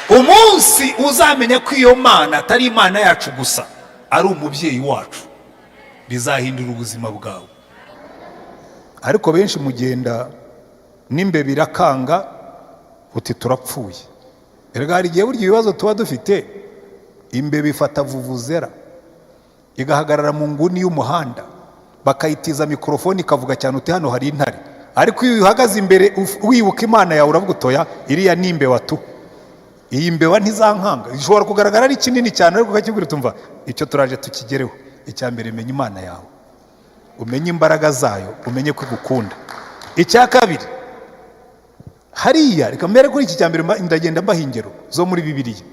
umunsi uzamenya ko iyo mana atari imana yacu gusa, ari umubyeyi wacu, bizahindura ubuzima bwawe. Ariko benshi mugenda nimbe birakanga uti turapfuye. Erega hari igihe burya ibibazo tuba dufite, imbe bifata vuvuzera igahagarara mu nguni y'umuhanda, bakayitiza mikrofoni ikavuga cyane uti hano hari intare. Ariko iyo uhagaze imbere wibuka imana yawe uravuga utoya iriya nimbe watu, iyi mbeba ntizankanga. Ishobora kugaragara ari kinini cyane ariko ukakibwira utumva icyo turaje tukigereho. Icya mbere menya imana yawe, umenye imbaraga zayo, umenye ko igukunda. Icya kabiri, hariya reka mbere kuri iki cya mbere ndagenda mbaha ingero zo muri Bibiliya.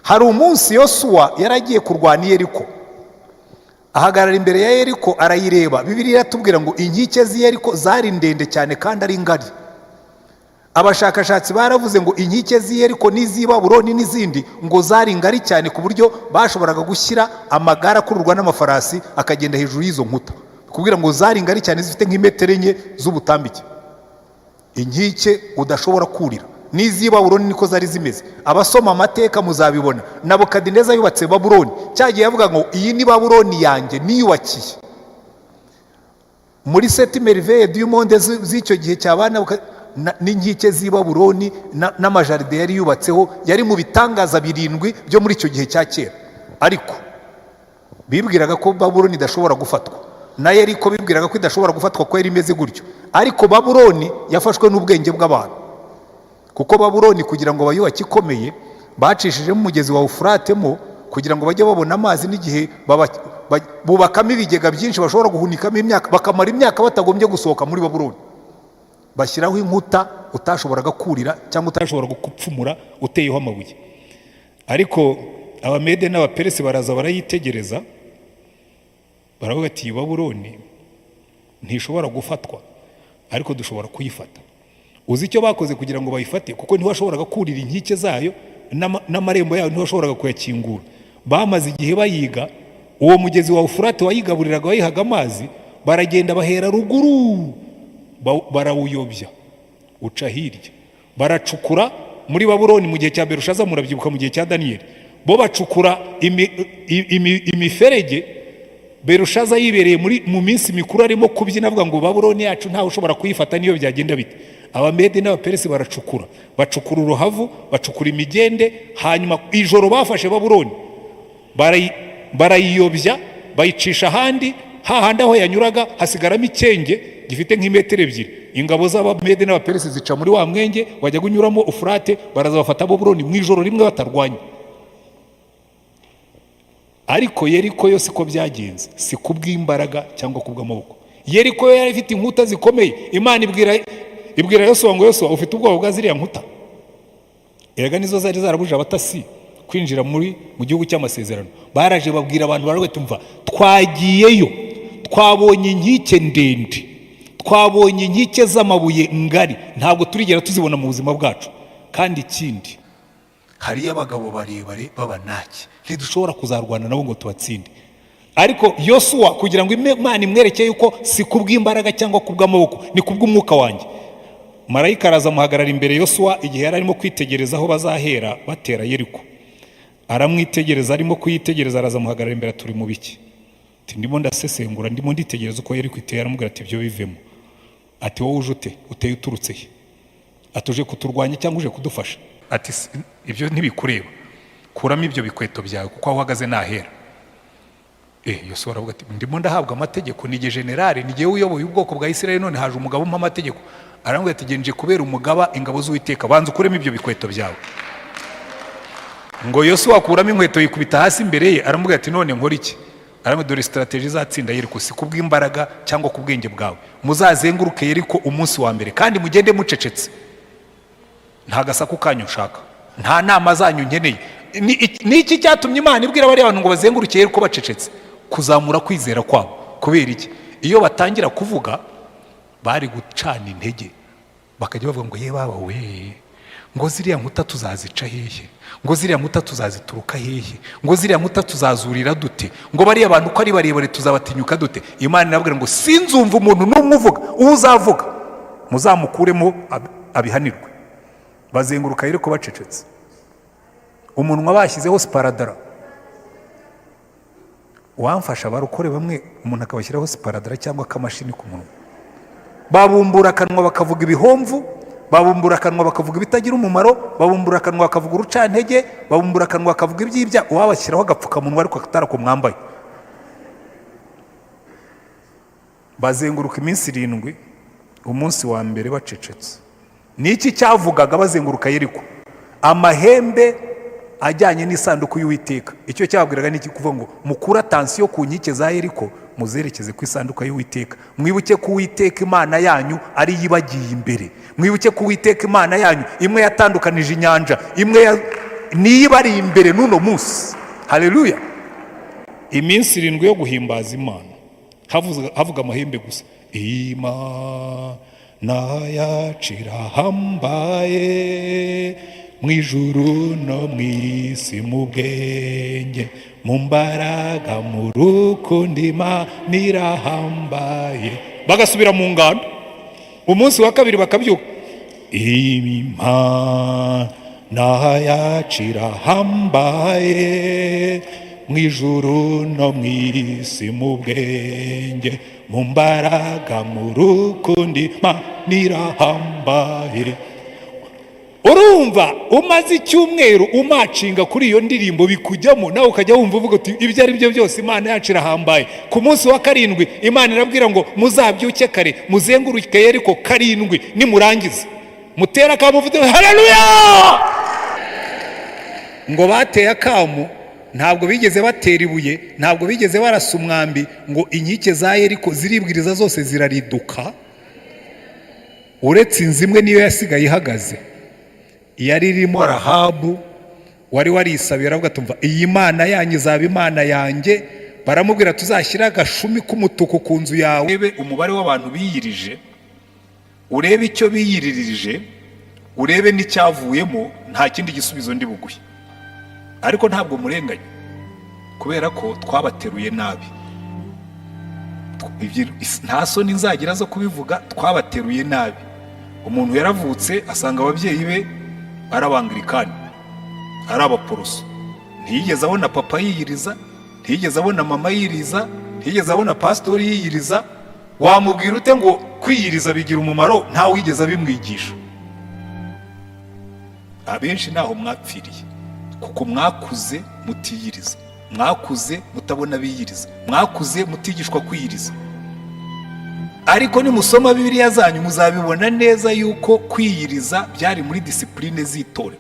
Hari umunsi Yosuwa yaragiye kurwana i Yeriko, ahagarara imbere ya Yeriko arayireba. Bibiliya iratubwira ngo inkike z'i Yeriko zari ndende cyane kandi ari ngari. Abashakashatsi baravuze ngo inkike z'i Yeriko n'iz'i Babuloni n'izindi ngo zari ngari cyane ku buryo bashoboraga gushyira amagare akururwa n'amafarasi akagenda hejuru y'izo nkuta, kubwira ngo zari ngari cyane zifite nk'imetero 4 z'ubutambike. Inkike udashobora kurira. N'iz'i Babuloni niko zari zimeze. Abasoma amateka muzabibona. Nebukadineza yubatse Babuloni, cyagiye yavuga ngo iyi ni Babuloni yanjye niyubakiye. Muri 7 merveilles du monde z'icyo gihe cyabana n'inkike z'i Babuloni n'amajaride yari yubatseho yari mu bitangaza 7 byo muri icyo gihe cya kera. Ariko bibwiraga ko Babuloni idashobora gufatwa, na Yeriko bibwiraga ko idashobora gufatwa ko yari imeze gutyo. Ariko Babuloni yafashwe n'ubwenge bw'abantu, kuko Babuloni kugira ngo bayubake ikomeye bacishije mu mugezi wa Ufuratemo kugira ngo bajye babona amazi, n'igihe bubakamo ibigega byinshi bashobora guhunikamo imyaka, bakamara imyaka batagombye gusohoka muri Babuloni. Bashyiraho inkuta utashoboraga kurira cyangwa utashoboraga gupfumura uteyeho amabuye. Ariko Abamede n'Abaperesi baraza barayitegereza, baravuga ati Babuloni ntishobora gufatwa, ariko dushobora kuyifata. Uzi icyo bakoze kugira ngo bayifate? Kuko ntibashoboraga kurira inkike zayo n'amarembo yayo ntibashoboraga kuyakingura. Bamaze igihe bayiga, uwo mugezi wa Ufurate wayigaburiraga wayihaga amazi, baragenda bahera ruguru barawuyobya uca hirya, baracukura muri Babuloni mu gihe cya Berushaza, murabyibuka mu gihe cya Daniyeli, bo bacukura imiferege. Berushaza yibereye mu minsi mikuru arimo kubyina avuga ngo Babuloni yacu ntawe ushobora kuyifata niyo byagenda bite. Abamede n'Abaperesi baracukura uruhavu, bacukura imigende, hanyuma ijoro bafashe Babuloni barayiyobya bayicisha ahandi, hahandi aho yanyuraga hasigaramo icyenge gifite nk'imetero 2. Ingabo z'Abamede n'Abaperesi zica muri wa mwenge wajya gunyuramo Ufurate, baraza bafata Babuloni mu ijoro rimwe batarwanya. Ariko Yeriko yose ko byagenze si kubw'imbaraga cyangwa kubw'amaboko. Yeriko yari ifite inkuta zikomeye. Imana ibwira Yosuwa ngo Yosuwa ufite ubwoba bwa ziriya nkuta? Erega nizo zari zarabuje abatasi kwinjira mu gihugu cy'amasezerano. Baraje babwira abantu barawe tumva twagiyeyo, twabonye inkike ndende, twabonye inkike z'amabuye ngari, ntabwo turigera tuzibona mu buzima bwacu. Kandi ikindi, hari abagabo barebare b'Abanaki, ntidushobora kuzarwana nabo ngo tubatsinde. Ariko Yosuwa kugira ngo Imana imwerekeye yuko si kubw'imbaraga cyangwa kubw'amaboko, ni kubw'umwuka wanjye, marayika araza muhagarara imbere Yosuwa igihe yari arimo kwitegereza aho bazahera batera Yeriko. Aramwitegereza, arimo kuyitegereza, araza muhagarara imbere, turi mu biki? Ati ndimo ndasesengura, ndimo nditegereza uko Yeriko iteye. Aramubwira ati ibyo bivemo. Ati wowe uje ute? Uteye uturutse he? Atuje kuturwanya cyangwa uje kudufasha? Ati ibyo ntibikureba, kuramo ibyo bikweto byawe kuko aho uhagaze nahera. Yosuwa aravuga ati ndimo ndahabwa amategeko, nige generali, nige uyoboye ubwoko bwa Isirayeli, none haje umugabo umpa amategeko. Aramubwira ati genje kubera umugaba ingabo z'Uwiteka, banza ukuremo ibyo bikweto byawe. Ngo Yosuwa akuramo inkweto yikubita hasi imbere ye. Aramubwira ati none nkora iki? Aramubwira dore strategy izatsinda Yeriko si kubw'imbaraga cyangwa kubwenge bwawe. Muzazenguruke Yeriko umunsi wa mbere kandi mugende mucecetse, nta gasaku kanyu ushaka, nta nama zanyu nkeneye. Ni iki cyatumye Imana ibwira bari abantu ngo bazenguruke Yeriko bacecetse? Kuzamura kwizera kwabo. Kubera iki? Iyo batangira kuvuga bari gucana intege, bakajya bavuga ngo ye baba we, ngo ziriya nkuta tuzazica hehe, ngo ziriya nkuta tuzazituruka hehe, ngo ziriya nkuta tuzazurira dute, ngo bari abantu ko ari barebare tuzabatinyuka dute. Imana irabwira ngo sinzumva umuntu n'umwe uvuga, uzavuga muzamukuremo abihanirwe. Bazenguruka Yeriko bacecetse. umunwa bashyizeho siparadara. Wamfasha barukore bamwe umuntu akabashyiraho siparadara cyangwa akamashini ku munwa, babumbura akanwa bakavuga ibihomvu, babumbura akanwa bakavuga ibitagira umumaro, babumbura akanwa bakavuga urucantege, babumbura akanwa bakavuga ibyibya, uwabashyiraho agapfukamunwa ariko atarako mwambaye. Bazenguruka iminsi 7, umunsi wa mbere bacecetse. Niki cyavugaga bazenguruka Yeriko? Amahembe ajyanye n'isanduku y'Uwiteka. Icyo cyabwiraga niki? Kuvuga ngo mukura tansiyo ku nkike za Yeriko, muzerekeze ku isanduku y'Uwiteka. Mwibuke ko Uwiteka Imana yanyu ari yibagiye imbere. Mwibuke ko Uwiteka Imana yanyu imwe yatandukanije inyanja, imwe nibari imbere n'uno munsi. Haleluya. Iminsi 7 yo guhimbaza Imana, havuga amahembe gusa. Imana yacira hambaye mu ijuru no mu isi, mu bwenge, mu mbaraga, mu rukundo, Imana irahambaye. Bagasubira mu ngando. Umunsi wa kabiri bakabyuka. Imana yacira hambaye mu ijuru no mu isi, mu bwenge, mu mbaraga, mu rukundo, Imana irahambaye. Urumva umaze icyumweru umacinga kuri iyo ndirimbo bikujyamo, nawe ukajya wumva uvuga uti ibyo ari byo byose Imana yacu irahambaye. Ku munsi wa 7 Imana irabwira ngo muzabyuke kare muzenguruke Yeriko 7, nimurangiza mutera akamuvuze haleluya. Ngo bateye akamu, ntabwo bigeze batera ibuye, ntabwo bigeze barasa umwambi, ngo inkike za Yeriko ziribwiriza zose zirariduka, uretse inzu imwe niyo yasigaye ihagaze, yari irimo Rahabu wari warisabira avuga tumva iyi Mana yanyu izaba Imana yanjye. Baramubwira tuzashyira agashumi k'umutuku ku nzu yawe. Urebe umubare w'abantu biyirije, urebe icyo biyiririje, urebe n'icyavuyemo, nta kindi gisubizo ndi buguye. Ariko ntabwo murenganye, kubera ko twabateruye nabi. Nta soni nzagira zo kubivuga, twabateruye nabi. Umuntu yaravutse asanga ababyeyi be ari abangirikani, ari abaporoso, ntiyigeze abona papa yiyiriza, ntiyigeze abona mama yiyiriza, ntiyigeze abona pasitori yiyiriza. Wamubwira ute ngo kwiyiriza bigira umumaro? ntawe wigeze abimwigisha. Abenshi naho mwapfiriye, kuko mwakuze mutiyiriza, mwakuze mutabona biyiriza, mwakuze mutigishwa kwiyiriza. Ariko nimusoma Bibiliya zanyu muzabibona neza yuko kwiyiriza byari muri disipline z'itorero.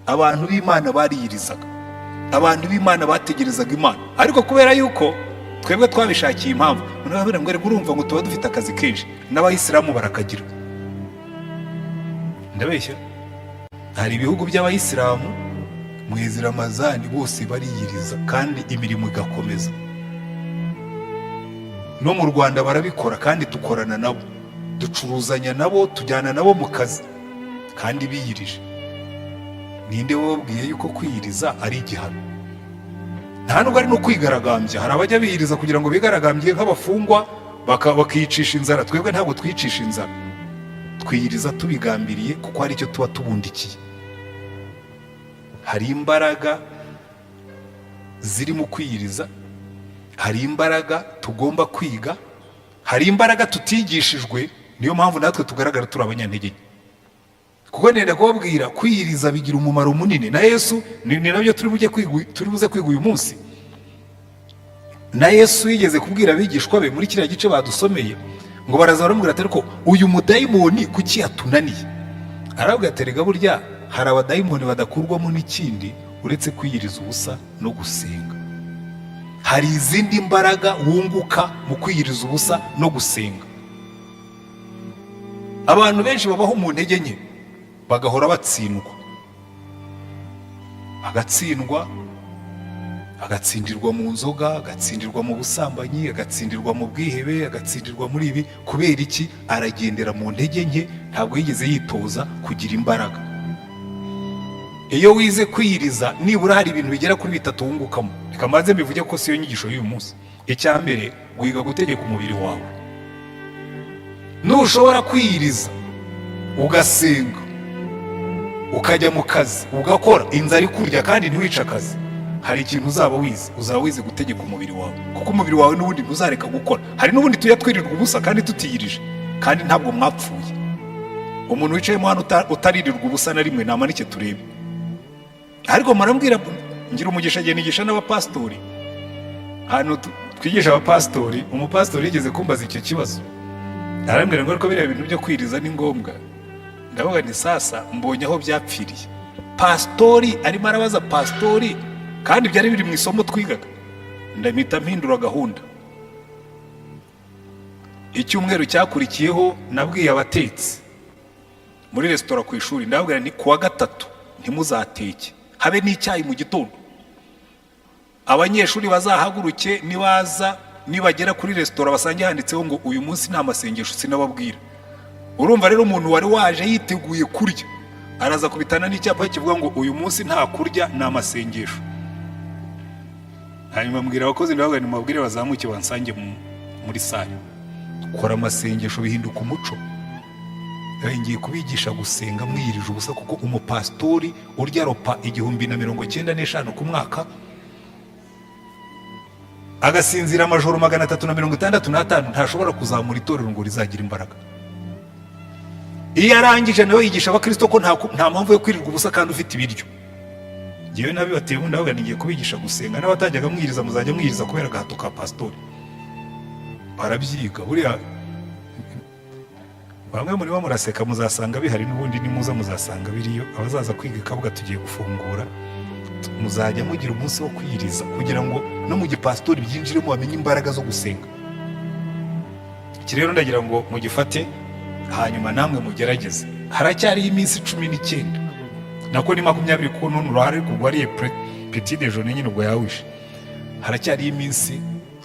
Abantu b'Imana bariyirizaga, abantu b'Imana bategerezaga Imana. Ariko kubera yuko twebwe twabishakiye impamvu, nababwira ngo urumva ngo tuba dufite akazi kenshi, n'abayisilamu barakagira. Ndabeshya? Hari ibihugu by'abayisilamu mwezi Ramazani bose bariyiriza kandi imirimo igakomeza. No mu Rwanda barabikora kandi tukorana nabo, ducuruzanya nabo, tujyana nabo mu kazi kandi biyirije. Ninde wababwiye yuko kwiyiriza ari igihano? Nta nubwo ari no kwigaragambya. Hari abajya biyiriza kugira ngo bigaragambye nk'abafungwa bakicisha inzara. Twebwe ntabwo twicisha inzara, twiyiriza tubigambiriye kuko hari icyo tuba tubundikiye. Hari imbaraga ziri mu kwiyiriza, hari imbaraga tugomba kwiga, hari imbaraga tutigishijwe. Niyo mpamvu natwe tugaragara turi abanyantege. Kuko nenda kubabwira kwiyiriza bigira umumaro munini. Na Yesu ni nabyo turi buze kwiga uyu munsi. Na Yesu yigeze kubwira abigishwa be muri kiriya gice badusomeye, ngo baraza baramubwira ati ariko uyu mudayimoni kuki yatunaniye? Arabwira ati rega burya hari abadayimoni badakurwamo n'ikindi uretse kwiyiriza ubusa no gusenga. Hari izindi mbaraga wunguka mu kwiyiriza ubusa no gusenga. Abantu benshi babaho mu ntege nke, bagahora batsindwa, agatsindirwa mu nzoga, agatsindirwa mu busambanyi, agatsindirwa mu bwihebe, agatsindirwa muri ibi. Kubera iki? Aragendera mu ntege nke, ntabwo yigeze yitoza kugira imbaraga. Iyo wize kwiyiriza nibura hari ibintu bigera kuri 3 wungukamo. Reka maze mbivuge ko siyo nyigisho y'uyu munsi. Icya mbere, wiga gutegeka umubiri wawe. Nushobora kwiyiriza ugasenga ukajya mu kazi ugakora inzara ikurya kandi ntiwice akazi, hari ikintu uzaba wize gutegeka umubiri wawe, kuko umubiri wawe n'ubundi ntuzareka gukora. Hari n'ubundi tujya twirirwa ubusa kandi tutiyirije, kandi ntabwo mwapfuye. Umuntu wicayemo hano utaririrwa ubusa na rimwe namanike turebe. Ariko marambwira ngira umugisha gihe nigisha n'abapastori, hano twigisha abapastori, umupastori yigeze kumbaza icyo kibazo, arambwira ngo ariko biriya bintu byo kwiriza ni ngombwa. Ndavuga ni sasa mbonye aho byapfiriye. Pastori arimo arabaza pastori, kandi byari biri mu isomo twigaga. Ndamita mpindura gahunda. Icyumweru cyakurikiyeho nabwiye abatetsi muri resitora ku ishuri, ndababwira ni kuwa gatatu ntimuzateke, habe n'icyayi mu gitondo. Abanyeshuri bazahaguruke, nibagera kuri resitora basange handitseho ngo uyu munsi nta masengesho sinababwira. Urumva rero umuntu wari waje yiteguye kurya araza kubitana n'icyapa kivuga ngo uyu munsi nta kurya ni amasengesho. Hanyuma mbwira abakozi ndavuga ni mabwire bazamuke bansange muri sale. Kora amasengesho bihinduka umuco. Ngiye kubigisha gusenga mwirije ubusa, kuko umupastori urya ropa 1095 ku mwaka agasinzira amajoro 365 ntashobora kuzamura itorero ngo rizagira imbaraga. Iyo arangije nawe yigisha abakristo ko nta mpamvu yo kwirirwa ubusa kandi ufite ibiryo. Ngewe nabibateye ubundi ndavuga ngiye kubigisha gusenga, n'abatajyaga mwiriza muzajya mwiriza kubera gahato ka pastori. Barabyiga buriya, bamwe muri bo muraseka muzasanga bihari, n'ubundi nimuza muzasanga biriyo. Abazaza kwiga kabuga tugiye gufungura, muzajya mugira umunsi wo kwiriza kugira ngo no mu gipastori byinjiremo bamenye imbaraga zo gusenga. Iki rero ndagira ngo mugifate, hanyuma namwe mugerageze. Haracyari iminsi 19, nako ni 20 ko none urahari kugwariye petit déjeuner nyine ubwo yawishe. Haracyari iminsi,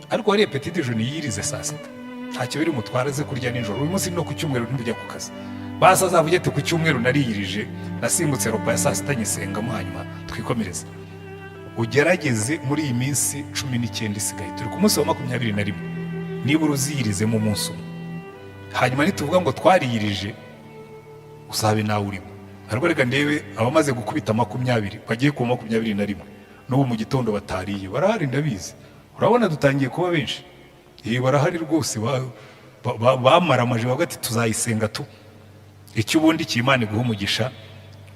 ariko wariye petit déjeuner yirize saa sita, ntacyo biri mutwaraze kurya nijoro. Uyu munsi no ku cyumweru ntujya ku kazi, basa zavuye ati ku cyumweru nariyirije, nasimbutse ropa ya saa sita nyisengamo, hanyuma twikomereza. Ugerageze muri iyi minsi 19 isigaye, turi ku munsi wa 21, niba uruziyirize mu munsi umwe. Hanyuma nituvuga ngo twariyirije, usabe nawe urimo. Ariko reka ndebe abamaze gukubita 20 bagiye ku 21, n'ubu mu gitondo batariye barahari ndabizi. Urabona dutangiye kuba benshi. Barahari rwose, bamaramaje bavuga ati tuzayisenga tu. Icyo ubundi cy'Imana guha umugisha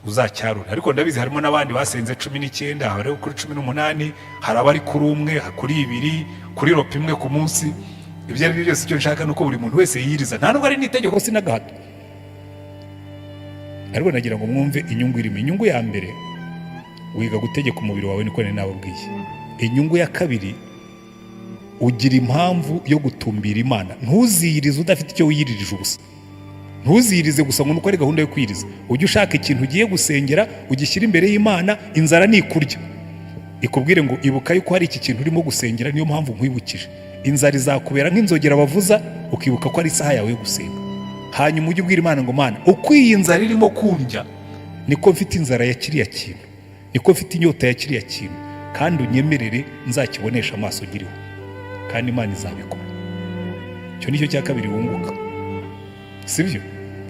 uzacyarura. Ariko ndabizi harimo n'abandi basenze 19, hari kuri 18, hari abari kuri umwe, kuri 2, kuri ropa imwe ku munsi. Ibyo ari byo byose icyo nshaka nuko buri muntu wese yiriza, nta nubwo ari n'itegeko sinagahato. Ariko nagira ngo mwumve inyungu irimo. Inyungu ya mbere, wiga gutegeka umubiri wawe, niko nababwiye. Inyungu ya kabiri, ugira impamvu yo gutumbira Imana. Ntuziyirize udafite icyo wiyiririje ubusa. Ntuziyirize gusa ngo nuko ari gahunda yo kwiriza. Ujye ushaka ikintu ugiye gusengera, ugishyira imbere y'Imana, inzara nikurya ikubwire ngo ibuka yuko hari iki kintu urimo gusengera, niyo mpamvu nkwibukije. Inzara izakubera nk'inzogera bavuza, ukibuka ko ari isaha yawe yo gusenga. Hanyuma ujye ubwira Imana ngo Mana, uko iyi nzara irimo kundya, niko mfite inzara ya kiriya kintu, niko mfite inyota ya kiriya kintu, kandi unyemerere nzakibonesha amaso ngiriho, kandi Imana izabikora. Icyo nicyo cya kabiri wunguka, sibyo?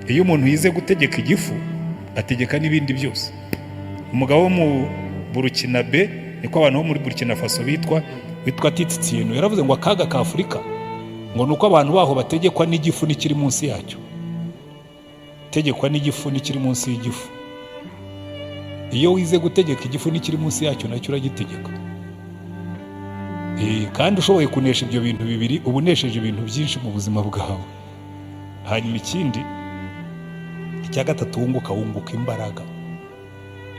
Iyo umuntu yize gutegeka igifu, ategeka n'ibindi byose. Umugabo wo mu Burkina Be, niko abantu bo muri Burkina Faso witwa Titsino, yaravuze ngo akaga ka Afurika ngo nuko abantu baho bategekwa n'igifu n'ikiri munsi yacyo. Tegekwa n'igifu n'ikiri munsi y'igifu. Iyo wize gutegeka igifu n'ikiri munsi yacyo, nacyo uragitegeka. Kandi ushoboye kunesha ibyo bintu bibiri, ubunesheje ibintu byinshi mu buzima bwawe. Hanyuma ikindi, icya gatatu wunguka imbaraga.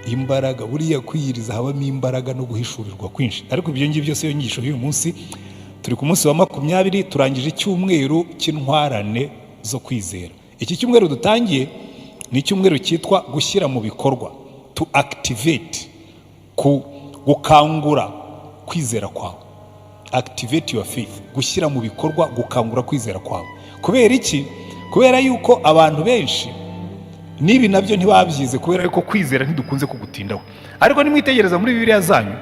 Imbaraga, buriya kwiyiriza habamo imbaraga no guhishurirwa kwinshi. Ariko ibyo ngibyo byose, iyo nyigisho y'uyu munsi, turi ku munsi wa 20, turangije icyumweru cy'intwarane zo kwizera. Iki cyumweru dutangiye ni icyumweru cyitwa gushyira mu bikorwa, to activate, gukangura kwizera kwawe. Activate your faith, gushyira mu bikorwa, gukangura kwizera kwawe. Kubera iki? Kubera yuko abantu benshi nibi nabyo ntibabyize, kubera yuko kwizera ntidukunze kugutindaho. Ariko nimwitegereza muri Bibiliya zanyu,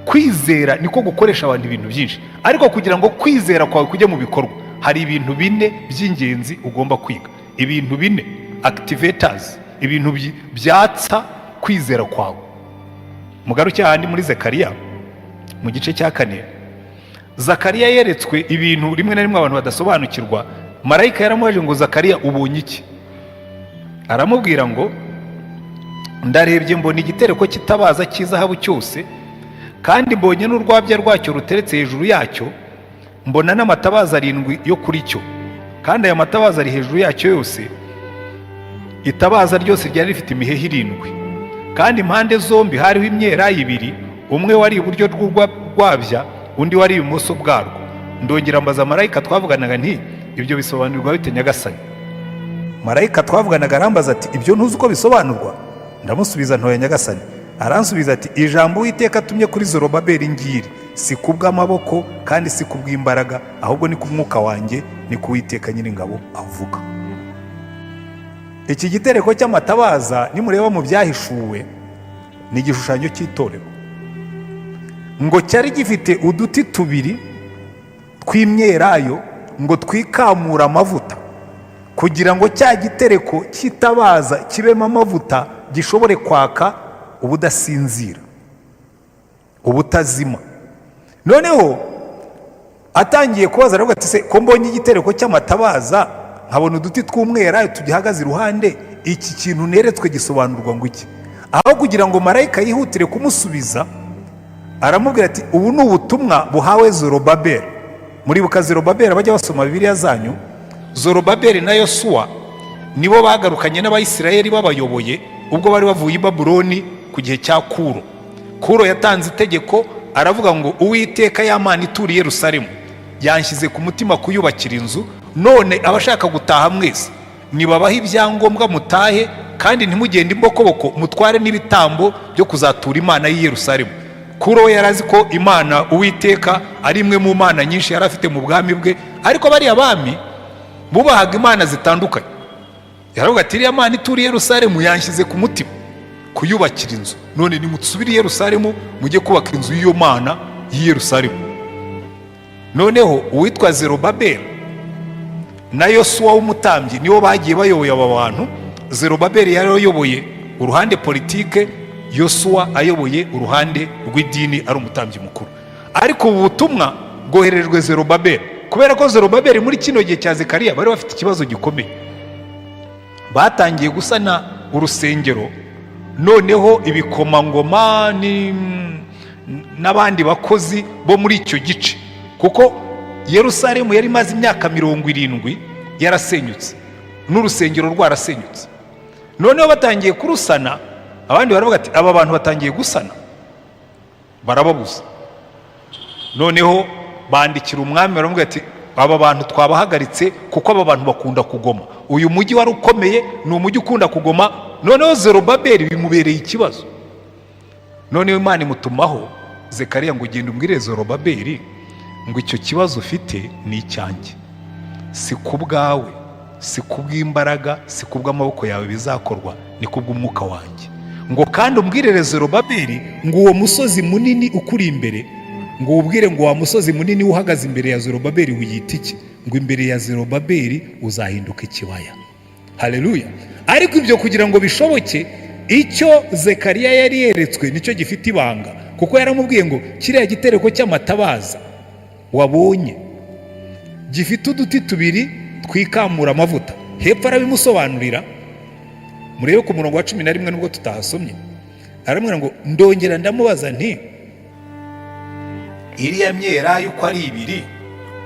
kwizera niko gukoresha abantu ibintu byinshi. Ariko kugira ngo kwizera kwawe kujye mu bikorwa, hari ibintu 4 by'ingenzi ugomba kwiga. Ibintu 4 activators, ibintu byatsa kwizera kwawe. Mugaruke ahandi muri Zakariya mu gice cya 4. Zakariya yeretswe ibintu rimwe na rimwe abantu badasobanukirwa. Marayika yaramubajije ngo Zakariya ubonye iki? Aramubwira ngo ndarebye mbona igitereko kitabaza cy'izahabu cyose, kandi mbonye n'urwabya rwacyo ruteretse hejuru yacyo, mbona n'amatabaza 7 yo kuri cyo, kandi aya matabaza ari hejuru yacyo yose. Itabaza ryose ryari rifite imihehe 7, kandi impande zombi hariho imyelayo 2, umwe wari iburyo rw'urwabya, undi wari ibumoso bwarwo. Ndongera mbaza marayika twavuganaga nti ibyo bisobanurwa bite Nyagasani? Marayika twavuganaga arambaza ati ibyo ntuzi uko bisobanurwa? Ndamusubiza ntoya Nyagasani. Aransubiza ati ijambo Uwiteka atumye kuri Zorobabeli ngiri, si kubw'amaboko kandi si kubw'imbaraga, ahubwo ni kumwuka wanjye, ni ku Uwiteka Nyiringabo avuga. Iki gitereko cy'amatabaza nimureba mu byahishuwe ni igishushanyo cy'itorero, ngo cyari gifite uduti 2 tw'imyelayo ngo twikamura amavuta, kugira ngo cya gitereko cy'itabaza kibemo amavuta gishobore kwaka ubudasinzira, ubutazima. Noneho atangiye kubaza aravuga ati se ko mbonye igitereko cy'amatabaza nkabona uduti tw'umwelayo tugihagaze iruhande, iki kintu neretswe gisobanurwa ngo iki? Aho kugira ngo marayika yihutire kumusubiza, aramubwira ati ubu ni ubutumwa buhawe Zorobabeli. Muribuka Zorobabeli bajya basoma Bibiliya zanyu, Zorobabeli na Yosuwa nibo bagarukanye n'Abayisiraheli babayoboye ubwo bari bavuye i Babuloni ku gihe cya Kuro. Kuro yatanze itegeko aravuga ngo Uwiteka y'Imana ituriye Yerusalemu yanshyize ku mutima kuyubakira inzu, none abashaka gutaha mwese nibabaha ibyangombwa mutahe, kandi ntimugende imbokoboko mutware n'ibitambo byo kuzatura Imana y'i Yerusalemu. Kuro yarazi ko Imana Uwiteka ari imwe mu mana nyinshi yari afite mu bwami bwe, ariko bari abami bubahaga imana zitandukanye. Yaravuga ati iriya Mana ituriye Yerusalemu yanshyize ku mutima kuyubakira inzu, none nimutsubire i Yerusalemu mujye kubaka inzu y'iyo Mana y'i Yerusalemu. Noneho uwitwa Zorobabeli na Yosuwa w'umutambyi nibo bagiye bayoboye aba bantu. Zorobabeli yari ayoboye uruhande politike, Yosuwa ayoboye uruhande rw'idini ari umutambyi mukuru. Ariko ubu butumwa bwoherejwe Zorobabeli, kubera ko Zorobabeli muri kino gihe cya Zakariya bari bafite ikibazo gikomeye. Batangiye gusana urusengero, noneho ibikomangoma n'abandi bakozi bo muri icyo gice, kuko Yerusalemu yari maze imyaka 70 yarasenyutse, n'urusengero rwarasenyutse. Noneho batangiye kurusana, abandi baravuga ati aba bantu batangiye gusana, barababuza. Noneho bandikira umwami baravuga ati aba bantu twabahagaritse kuko aba bantu bakunda kugoma, uyu mujyi wari ukomeye, ni umujyi ukunda kugoma. Noneho Zorobabeli bimubereye ikibazo. Noneho Imana imutumaho Zakariya ngo ugende umbwire Zorobabeli ngo icyo kibazo ufite ni icyanjye, si kubwawe, si kubw'imbaraga, si kubw'amaboko yawe bizakorwa, ni kubw'umwuka wanjye. Ngo kandi umbwirire Zorobabeli ngo uwo musozi munini ukuri imbere, ngo ubwire ngo wa musozi munini uhagaze imbere ya Zorobabeli uyita iki? Ngo imbere ya Zorobabeli uzahinduka ikibaya. Haleluya! Ariko ibyo kugira ngo bishoboke, icyo Zakariya yari yeretswe nicyo gifite ibanga, kuko yaramubwiye ngo kiriya gitereko cy'amatabaza wabonye gifite uduti 2 twikamura amavuta. Hepfo arabimusobanurira, murebe ku murongo wa 11 nubwo tutahasomye. Aramubwira ngo ndongera ndamubaza nti iriya myelayo uko ari 2,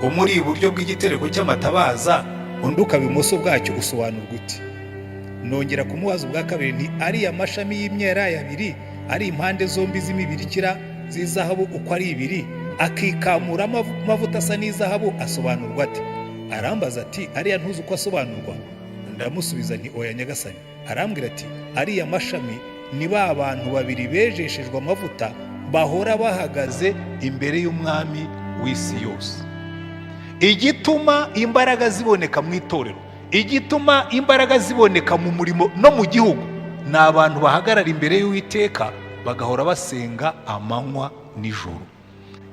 umuri iburyo bw'igitereko cy'amatabaza undi ukaba ibumoso bwacyo usobanurwa uti? Nongera kumubaza ubwa kabiri nti ariya mashami y'imyelayo 2 ari impande zombi z'imibirikira z'izahabu uko ari 2 akikamura amavuta asa n'izahabu asobanurwa ati? Arambaza ati ariya ntuzi uko asobanurwa? Ndamusubiza nti oya Nyagasani. Arambwira ati ariya mashami ni ba bantu 2 bejeshejwe amavuta bahora bahagaze imbere y'umwami w'isi yose. Igituma imbaraga ziboneka mu itorero, igituma imbaraga ziboneka mu murimo no mu gihugu, ni abantu bahagarara imbere y'Uwiteka bagahora basenga amanywa nijoro.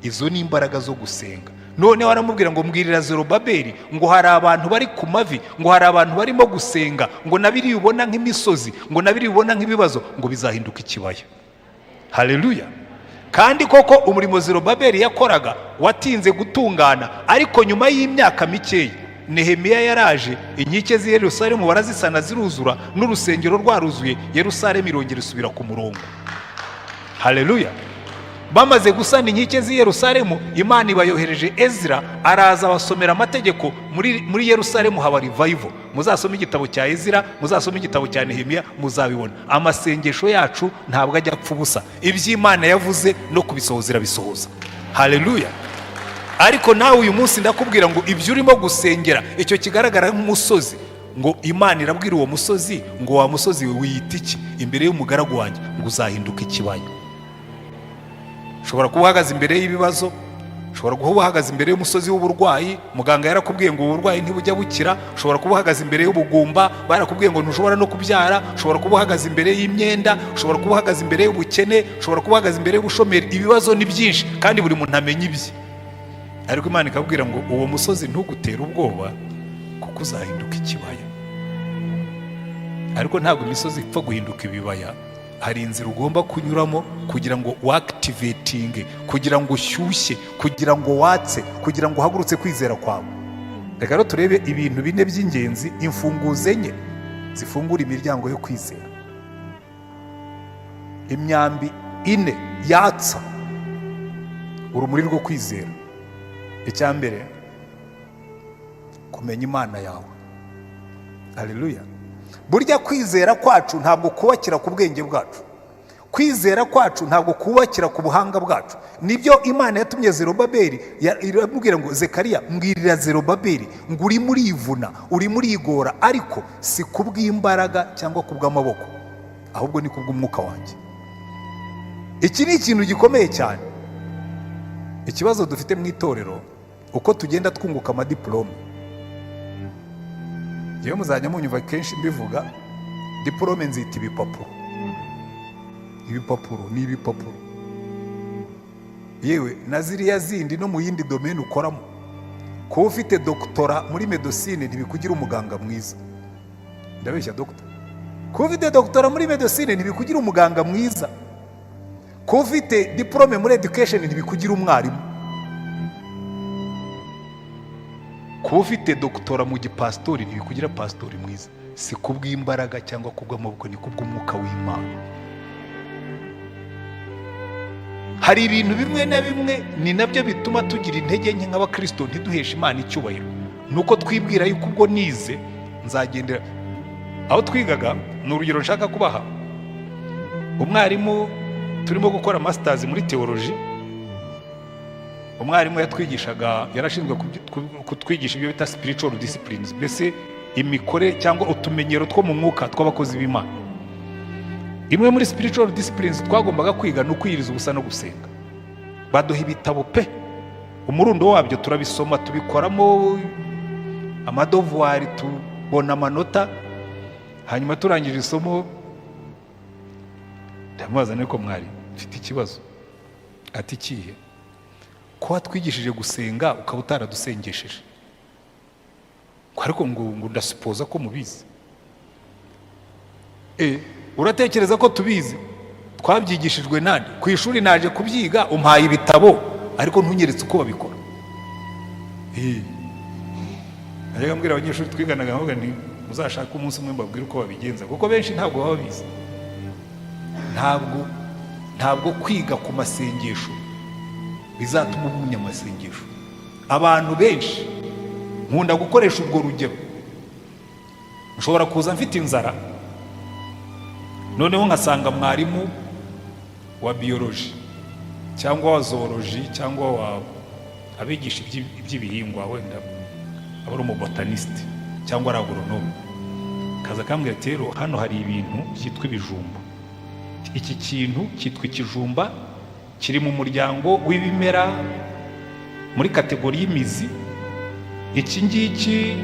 Izo ni imbaraga zo gusenga. none waramubwira ngo mbwirira Zerubabeli ngo hari abantu bari ku mavi, ngo hari abantu barimo gusenga, ngo nabiri ubona nk'imisozi, ngo nabiri ubona nk'ibibazo, ngo bizahinduka ikibaya. Haleluya. Kandi koko umurimo Zerubabeli yakoraga watinze gutungana, ariko nyuma y'imyaka mikeya Nehemiya yaraje, inkike z'i Yerusalemu barazisana ziruzura, n'urusengero rwaruzuye, Yerusalemu irongera isubira ku murongo. Haleluya. Bamaze gusana inkike z'i Yerusalemu, Imana ibayohereje Ezra, araza abasomera amategeko. Muri Yerusalemu haba revival. Muzasome igitabo cya Ezra, muzasome igitabo cya Nehemiya, muzabibona. Amasengesho yacu ntabwo ajya gupfa ubusa. Iby'Imana yavuze no kubisohozera bisohoza. Haleluya. Ariko nawe uyu munsi ndakubwira ngo ibyo urimo gusengera, icyo kigaragara nk'umusozi, ngo Imana irabwira uwo musozi ngo wa musozi we wiyita iki imbere y'umugaragu wanjye, ngo uzahinduka ikibaya. Ushobora kuba uhagaze imbere y'ibibazo, ushobora kuba uhagaze imbere y'umusozi w'uburwayi, muganga yarakubwiye ngo uburwayi ntibujya bukira. Ushobora kuba uhagaze imbere y'ubugumba, barakubwiye ngo ntushobora no kubyara. Ushobora kuba uhagaze imbere y'imyenda, ushobora kuba uhagaze imbere y'ubukene, ushobora kuba uhagaze imbere y'ubushomeri. Ibibazo ni byinshi kandi buri muntu amenya ibye, ariko Imana ikabwira ngo uwo musozi ntugutere ubwoba kuko uzahinduka ikibaya. Ariko ntabwo imisozi ipfa guhinduka ibibaya, hari inzira ugomba kunyuramo kugira ngo uactivatinge, kugira ngo ushyushye, kugira ngo watse, kugira ngo uhagurutse kwizera kwawe. Reka rero turebe ibintu 4 by'ingenzi, imfunguzo 4 zifungura imiryango yo kwizera. Imyambi 4 yatsa urumuri rwo kwizera. Icya mbere, kumenya Imana yawe. Haleluya. Burya kwizera kwacu ntabwo kubakira ku bwenge bwacu, kwizera kwacu ntabwo kubakira ku buhanga bwacu. Nibyo Imana yatumye Zerubabeli iramubwira ngo Zekariya mbwirira Zerubabeli ngo uri muri ivuna, uri muri igora, ariko si kubw'imbaraga cyangwa kubw'amaboko, ahubwo ni kubw'umwuka wanjye. Iki ni ikintu gikomeye cyane. Ikibazo dufite mu itorero, uko tugenda twunguka amadiplome. Yewe muzajya munyumva kenshi mbivuga, diplome nzita ibipapuro. Ibipapuro ni ibipapuro. Yewe na ziriya zindi no mu yindi domaine ukoramo. Kuba ufite doktora muri medicine ntibikugira umuganga mwiza. Ndabeshya doctor. Kuba ufite doktora muri medicine ntibikugira umuganga mwiza. Kuba ufite diplome muri education ntibikugira umwarimu. Kuba ufite doktora mu gipastori ntibikugira pastori mwiza. Si kubw'imbaraga cyangwa kubw'amaboko, ni kubw'umwuka w'Imana. Hari ibintu bimwe na bimwe ni nabyo bituma tugira intege nke nk'abakristo, ntiduheshe Imana icyubahiro. Nuko twibwira yuko ubwo nize nzagendera aho twigaga. Ni urugero nshaka kubaha. Umwarimu turimo gukora masters muri theology, umwarimu yatwigishaga, yarashinzwe kutwigisha ibyo bita spiritual disciplines, mbese imikore cyangwa utumenyero two mu mwuka tw'abakozi b'Imana. Imwe muri spiritual disciplines twagombaga kwiga ni ukwiyiriza ubusa no gusenga. Baduha ibitabo pe, umurundo wabyo turabisoma, tubikoramo amadovuari, tubona amanota. Hanyuma turangije isomo ndamubaza niko mwari mfite ikibazo. Ati kihe? Ko watwigishije gusenga ukaba utaradusengesheje. Ariko ngo ndasupoza ko mubizi. Uratekereza ko tubizi? Twabyigishijwe nande? Ku ishuri naje kubyiga, umpaye ibitabo ariko ntunyeretse uko babikora. Najyaga mbwira abanyeshuri twiganaga ngo nti muzashaka umunsi umwe mbabwire uko babigenza, kuko benshi ntabwo baba bizi. Ntabwo kwiga ku masengesho bizatuma umenya amasengesho. Abantu benshi nkunda gukoresha urwo rugero. Nshobora kuza mfite inzara, noneho nkasanga mwarimu wa biology cyangwa wa zoology cyangwa wa abigisha iby'ibihingwa, wenda aba ari umubotaniste cyangwa ari agronome, kaza kambwira ati rero hano hari ibintu byitwa ibijumba. Iki kintu cyitwa ikijumba, kiri mu muryango w'ibimera muri kategori y'imizi. Iki ngiki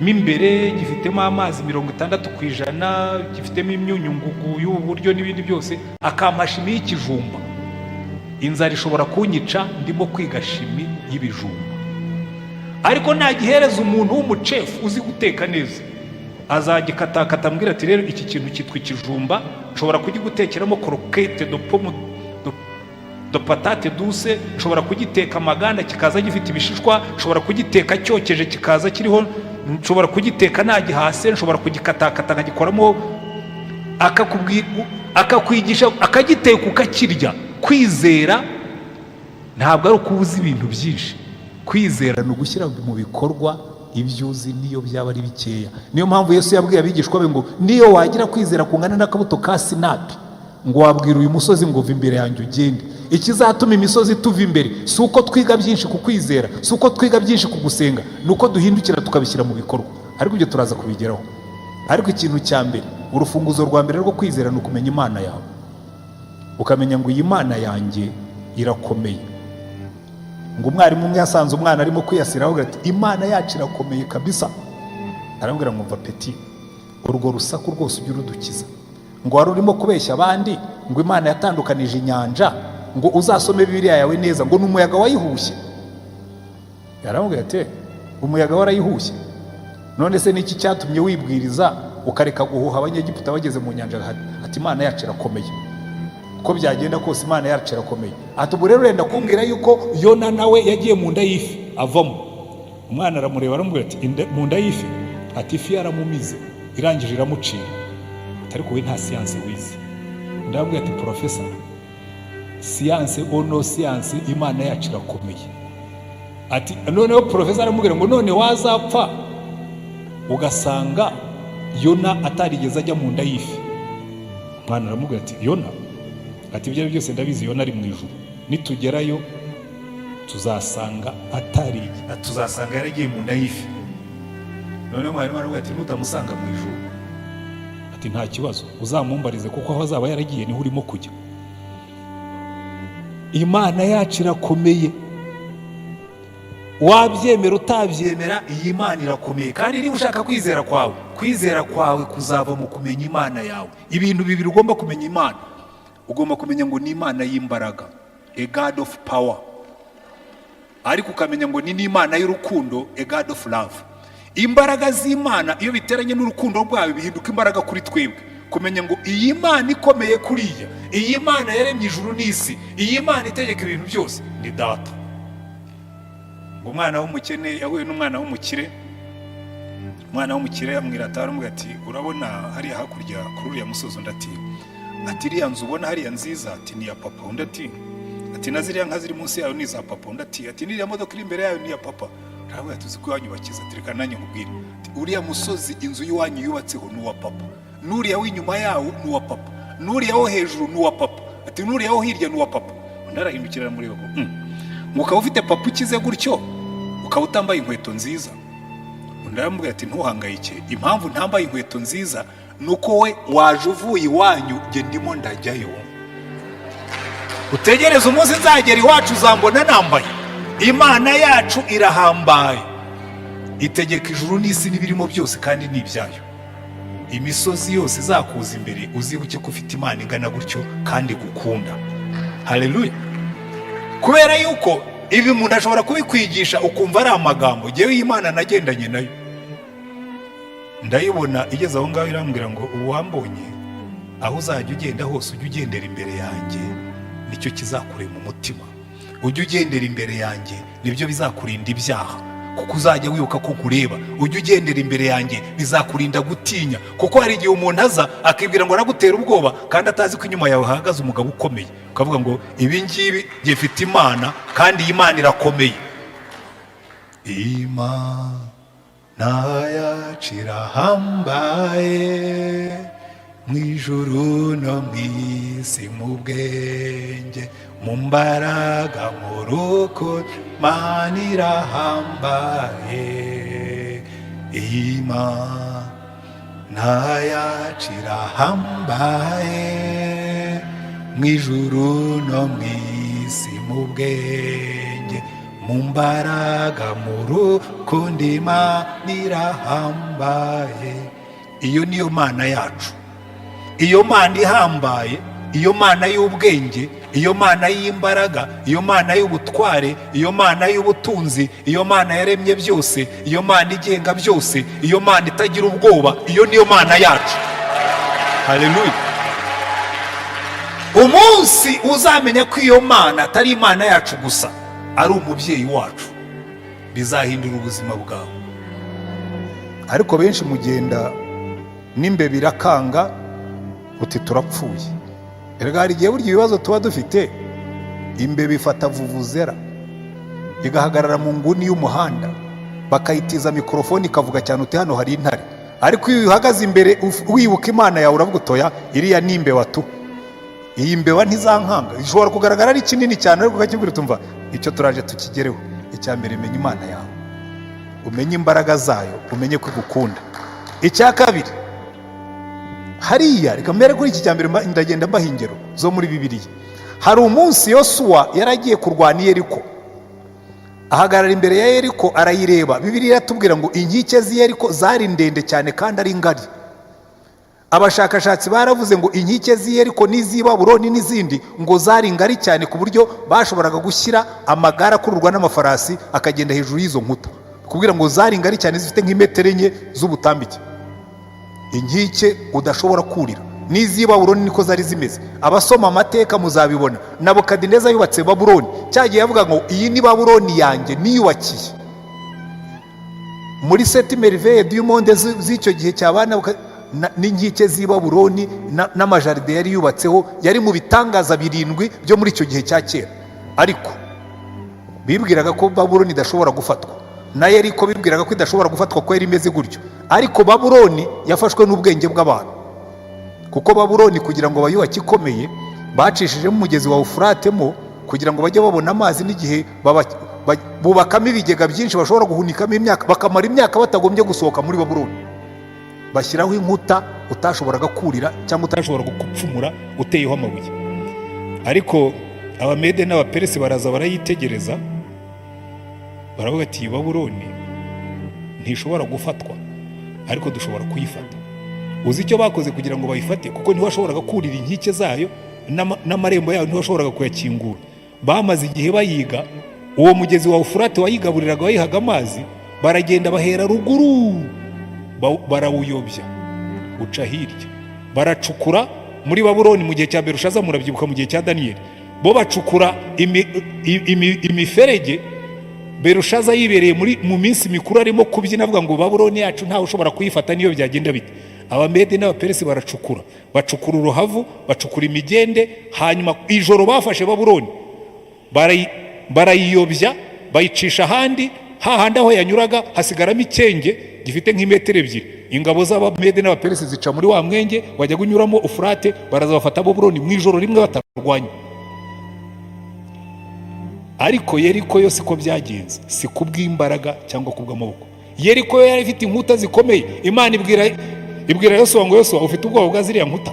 mo imbere gifitemo amazi 60%, gifitemo imyunyungugu y'ubu buryo n'ibindi byose. Akampa shimi y'ikijumba. Inzara ishobora kunyica ndimo kwiga shimi y'ibijumba. ariko nagihereza umuntu w'umucefu uzi guteka neza, azagikatakata ambwira ati rero iki kintu cyitwa ikijumba, nshobora kugigutekeramo croquette de pomme de patate douce, nshobora kugiteka amaganda kikaza gifite ibishishwa, nshobora kugiteka cyokeje kikaza kiriho, nshobora kugiteka nagihase, nshobora kugikatakata nkagikoramo, akakwigisha akagiteka ukakirya. Kwizera ntabwo ari ukubuza ibintu byinshi, kwizera ni ugushyira mu bikorwa ibyo uzi niyo byaba ari bikeya. Niyo mpamvu Yesu yabwiye abigishwa be ngo niyo wagira kwizera kungana n'akabuto ka sinapi, ngo wabwira uyu musozi ngo uva imbere yanjye ugende. Ikizatuma imisozi tuva imbere si uko twiga byinshi ku kwizera, si uko twiga byinshi ku gusenga, ni uko duhindukira tukabishyira mu bikorwa. Ariko ibyo turaza kubigeraho. Ariko ikintu cya mbere, urufunguzo rwa mbere rwo kwizera ni ukumenya Imana yawe, ukamenya ngo iyi Mana yanjye irakomeye. Ngo umwarimu umwe yasanze umwana arimo kwiyasiraho ati Imana yacu irakomeye kabisa, arambwira ngo mva peti, urwo rusaku rwose ujye urudukiza. Ngo wari urimo kubeshya abandi ngo Imana yatandukanije inyanja, ngo uzasome Bibiliya yawe neza, ngo n'umuyaga wayihushye. Yarambwira ati umuyaga warayihushye, none se niki cyatumye wibwiriza ukareka guhuha abanyegiputa bageze mu nyanja? Ati Imana yacu irakomeye. Uko byagenda kose Imana yacu irakomeye. Ati ubu rero urenda kumbwira yuko Yona nawe yagiye mu nda y'ifi avamo? Umwana aramureba aramubwira ati mu nda y'ifi? Ati ifi yaramumize irangije iramucira. Ariko we nta siyanse wize. Ndabwira ati profesa, siyanse ono siyanse, Imana yacu irakomeye. Ati noneho profesa aramubwira ngo none wazapfa ugasanga Yona atarigeze ajya mu nda y'ifi? Umwana aramubwira ati Yona? Ati ibyo byose ndabizi, Yona ari mu ijuru, nitugerayo tuzasanga tuzasanga yaragiye mu nda y'ifi. Noneho mwarimu aramubwira ati nutamusanga mu ijuru, ati nta kibazo uzamumbarize kuko aho azaba yaragiye niho urimo kujya. Imana yacu irakomeye, wabyemera utabyemera, iyi Imana irakomeye. Kandi niba ushaka kwizera kwawe kuzava mu kumenya Imana yawe. Ibintu bibiri ugomba kumenya Imana. Ugomba kumenya ngo ni Imana y'imbaraga, a God of power. Ariko ukamenya ngo ni Imana y'urukundo, a God of love. Imbaraga z'Imana iyo biteranye n'urukundo rwayo bihinduka imbaraga kuri twebwe. Kumenya ngo iyi Imana ikomeye kuriya, iyi Imana yaremye ijuru n'isi, iyi Imana itegeka ibintu byose, ni data. Umwana w'umukene yahuye n'umwana w'umukire. Umwana w'umukire yamwira aramubwira ati urabona hariya hakurya kuri uriya musozi? Ndati ati iriya nzu ubona hariya nziza? Ati ni ya papa. Undi ati na ziriya nka ziri munsi yayo ni za papa. Undi ati n'iriya modoka iri imbere yayo ni ya papa. Aravuga ati uzi ko iwanyu bakiza? Ati reka nanjye nkubwire, uriya musozi inzu y'iwanyu yubatseho ni uwa papa, n'uriya w'inyuma yawo ni uwa papa, n'uriya wo hejuru ni uwa papa, ati n'uriya wo hirya ni uwa papa. Undi arahindukira aramureba ngo ukaba ufite papa ukize gutyo ukaba utambaye inkweto nziza? Undi aramubwira ati ntuhangayike, impamvu ntambaye inkweto nziza nuko we waje uvuye iwanyu, nge ndimo ndajyayo. Utegereze umunsi nzagera iwacu uzambona nambaye. Imana yacu irahambaye, itegeka ijuru n'isi n'ibirimo byose kandi ni ibyayo. Imisozi yose izakuza imbere uzibuke ko ufite Imana ingana gutyo kandi gukunda. Haleluya. Kubera yuko ibi umuntu ashobora kubikwigisha ukumva ari amagambo. Jyewe Imana nagendanye nayo, ndayibona igeze aho ngaho irambwira ngo uwambonye aho uzajya ugenda hose ujye ugendera imbere yanjye, nicyo kizakurema umutima. Ujye ugendera imbere yanjye, nibyo bizakurinda ibyaha, kuko uzajya wibuka ko nkureba. Ujye ugendera imbere yanjye, bizakurinda gutinya, kuko hari igihe umuntu aza akibwira ngo aragutera ubwoba kandi atazi ko inyuma yawe hahagaze umugabo ukomeye. Ukavuga ngo ibi ngibi gifite Imana kandi iyi Imana irakomeye. Imana yacu irahambaye, mu ijuru no mu isi, mu bwenge, mu mbaraga, mu rukundo, Imana irahambaye. Imana yacu irahambaye, mu ijuru no mu isi, mu bwenge, mu mbaraga, mu rukundo, Imana irahambaye. Iyo niyo Mana yacu. Iyo Mana ihambaye, iyo Mana y'ubwenge, iyo mana y'imbaraga, iyo mana y'ubutware, iyo mana y'ubutunzi, iyo mana yaremye byose, iyo mana igenga byose, iyo mana itagira ubwoba, iyo niyo mana yacu. Haleluya. Umunsi uzamenya ko iyo mana atari imana yacu gusa, ari umubyeyi wacu, bizahindura ubuzima bwawe. Ariko benshi mugenda n'imbe birakanga uti turapfuye. Erega hari igihe burya ibibazo tuba dufite, imbe bifata vuvuzera igahagarara mu nguni y'umuhanda, bakayitiza mikrofoni ikavuga cyane uti hano hari intare. Ariko iyo uhagaze imbere wibuka imana yawe uravuga utoya iriya nimbe watu, iyi mbeba ntizankanga. Ishobora kugaragara ari kinini cyane ariko ukakibwira utumva icyo turaje tukigereho. Icya mbere menya imana yawe, umenye imbaraga zayo, umenye ko igukunda. Icya kabiri, hariya reka mbere kuri iki cya mbere ndagenda mbaha ingero zo muri Bibiliya. Hari umunsi Yosuwa yaragiye kurwana Yeriko, ahagarara imbere ya Yeriko arayireba. Bibiliya iratubwira ngo inkike z'i Yeriko zari ndende cyane kandi ari ngari. Abashakashatsi baravuze ngo inkike z'i Yeriko n'iz'i Babuloni n'izindi ngo zari ngari cyane ku buryo bashoboraga gushyira amagare akururwa n'amafarasi akagenda hejuru y'izo nkuta, kubwira ngo zari ngari cyane zifite nk'imetero 4 z'ubutambike. Inkike udashobora kurira. N'iz'i Babuloni niko zari zimeze. Abasoma amateka muzabibona. Nabukadineza yubatse Babuloni, cyagiye yavuga ngo iyi ni Babuloni yanjye niyubakiye. Muri 7 merveilles du monde z'icyo gihe cy'abana n'inkike z'i Babuloni n'amajaride yari yubatseho yari mu bitangaza 7 byo muri icyo gihe cya kera. Ariko bibwiraga ko Babuloni idashobora gufatwa, na Yeriko bibwiraga ko idashobora gufatwa ko yari imeze gutyo. Ariko Babuloni yafashwe n'ubwenge bw'abantu, kuko Babuloni kugira ngo bayubake ikomeye bacishijemo umugezi wa Ufuratemo kugira ngo bajye babona amazi, n'igihe bubakamo ibigega byinshi bashobora guhunikamo imyaka, bakamara imyaka batagombye gusohoka muri Babuloni. Bashyiraho inkuta utashoboraga kurira cyangwa utashoboraga gupfumura uteyeho amabuye. Ariko Abamede n'Abaperesi baraza barayitegereza, baravuga ati Babuloni ntishobora gufatwa, ariko dushobora kuyifata. Uzi icyo bakoze kugira ngo bayifate? Kuko ntibashoboraga kurira inkike zayo n'amarembo yayo ntibashoboraga kuyakingura. Bamaze igihe bayiga. Uwo mugezi wa Ufurate wayigaburiraga, wayihaga amazi, baragenda bahera ruguru barawuyobya uca hirya. Baracukura muri Babuloni mu gihe cya Berushaza, murabyibuka mu gihe cya Daniyeli, bo bacukura imiferege. Berushaza yibereye mu minsi mikuru arimo kubyina avuga ngo Babuloni yacu ntawe ushobora kuyifata niyo byagenda bite. Abamede n'Abaperesi baracukura uruhavu, bacukura imigende, hanyuma ijoro bafashe Babuloni barayiyobya, bayicisha ahandi, hahandi aho yanyuraga hasigaramo icyenge gifite nk'imetero 2. Ingabo z'Abamede n'Abaperesi zica muri wa mwenge wajya gunyuramo Ufurate, baraza bafata Babuloni mu ijoro rimwe batarwanya. Ariko Yeriko yose ko byagenze, si kubw'imbaraga cyangwa kubw'amaboko. Yeriko yari ifite inkuta zikomeye. Imana ibwira Yosuwa ngo Yosuwa, ufite ubwoba bwa ziriya nkuta?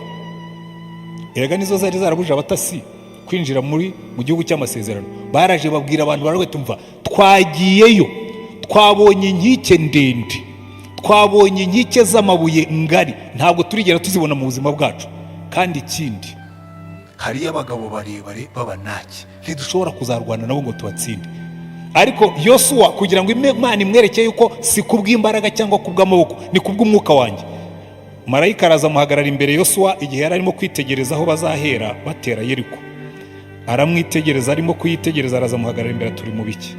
Erega nizo zari zarabuje abatasi kwinjira mu gihugu cy'amasezerano. Baraje babwira abantu barawe, tumva twagiyeyo, twabonye inkike ndende, twabonye inkike z'amabuye ngari, ntabwo turigera tuzibona mu buzima bwacu. Kandi ikindi, hariyo abagabo barebare b'Abanaki, ntidushobora kuzarwana nabo ngo tubatsinde. Ariko Yosuwa kugira ngo Imana imwerekeye yuko si kubw'imbaraga cyangwa kubw'amaboko, ni kubw'umwuka wanjye, marayika araza amuhagarara imbere Yosuwa igihe yari arimo kwitegereza aho bazahera batera Yeriko. Aramwitegereza, arimo kuyitegereza, araza amuhagarara imbere, turi mu biki?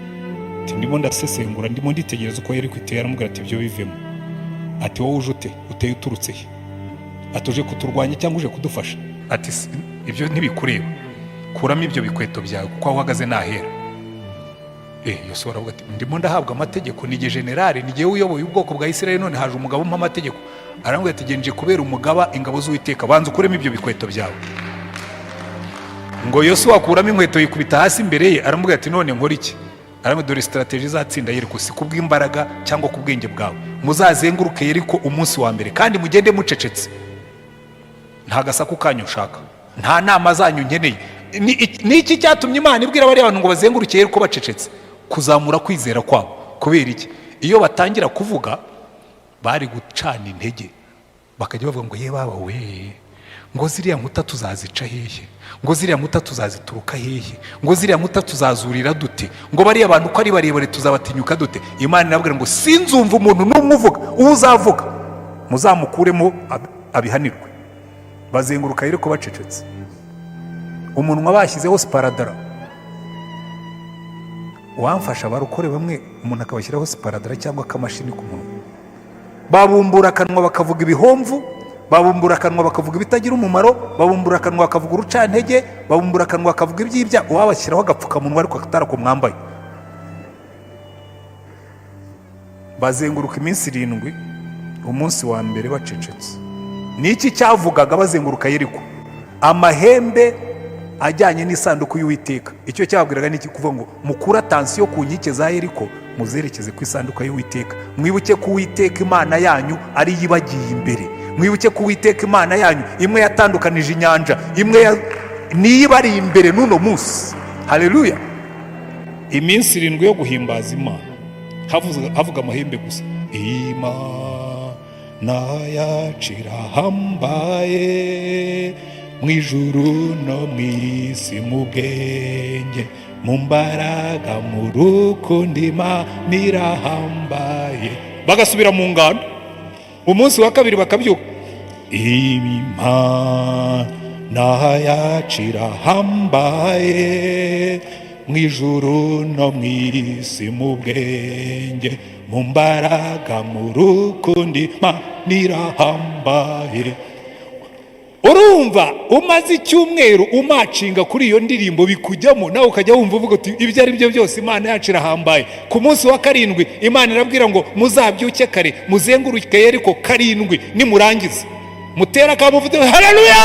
Ati ndimo ndasesengura, ndimo nditegereza uko Yeriko iteye. Aramubwira ati ibyo bivemo. Ati wowe uje ute? Uteye uturutse he? Atuje kuturwanya cyangwa uje kudufasha? Ati ibyo ntibikureba, kuramo ibyo bikweto byawe kuko aho uhagaze nahera. Yosuwa aravuga ati ndimo ndahabwa amategeko, nige generale, nige uyoboye ubwoko bwa Isirayeli, none haje umugabo umpa amategeko. Aramubwira ati genje kubera umugaba ingabo z'Uwiteka, banza ukuremo ibyo bikweto byawe. Ngo Yosuwa akuramo inkweto yikubita hasi imbere ye. Aramubwira ati none nkora iki? Aramubwira dore strategy zatsinda Yeriko, si kubw'imbaraga cyangwa kubwenge bwawe. Muzazenguruke Yeriko umunsi wa mbere kandi mugende mucecetse, nta gasaku kanyu ushaka, nta nama zanyu nkeneye. Ni iki cyatumye Imana ibwira bari abantu ngo bazenguruke Yeriko bacecetse? Kuzamura kwizera kwabo. Kubera iki? Iyo batangira kuvuga bari gucana intege, bakajya bavuga ngo ye baba we, ngo ziriya nkuta tuzazica hehe, ngo ziriya nkuta tuzazituruka hehe, ngo ziriya nkuta tuzazurira dute, ngo bariya abantu ko ari barebare tuzabatinyuka dute. Imana irabwira ngo sinzumva umuntu n'umwe uvuga, uwo uzavuga muzamukuremo abihanirwe. Bazenguruka Yeriko bacecetse, umunwa bashyizeho siparadara. Wamfasha barukore bamwe umuntu akabashyiraho siparadara cyangwa akamashini ku munwa, babumbura akanwa bakavuga ibihomvu, babumbura akanwa bakavuga ibitagira umumaro, babumbura akanwa bakavuga urucantege, babumbura akanwa bakavuga iby'ibya. Uwabashyiraho agapfukamunwa ariko atarako mwambaye. Bazenguruka iminsi 7, umunsi wa mbere bacecetse. Niki cyavugaga bazenguruka Yeriko? Amahembe ajyanye n'isanduku y'Uwiteka. Icyo cyabwiraga niki? Kuvuga ngo mukura tansiyo ku nkike za Yeriko muzerekeze ku isanduku y'Uwiteka. Mwibuke ko Uwiteka Imana yanyu ari yibagiye imbere. Mwibuke ko Uwiteka Imana yanyu imwe yatandukanije inyanja, imwe niba ari imbere n'uno munsi. Haleluya. Iminsi 7 yo guhimbaza Imana, havuga amahembe gusa. Imana yacira hambaye mu ijuru no mu isi, mu bwenge, mu mbaraga, mu rukundo, Imana irahambaye. Bagasubira mu ngano. Umunsi wa kabiri bakabyuka, Imana yacira hambaye mu ijuru no mu isi, mu bwenge, mu mbaraga, mu rukundo, Imana irahambaye. Urumva umaze icyumweru umacinga kuri iyo ndirimbo bikujyamo, nawe ukajya wumva uvuga uti ibyo ari byo byose Imana yacu irahambaye. Ku munsi wa 7 Imana irabwira ngo muzabyuke kare muzenguruke Yeriko 7, nimurangiza mutera akamuvuze haleluya.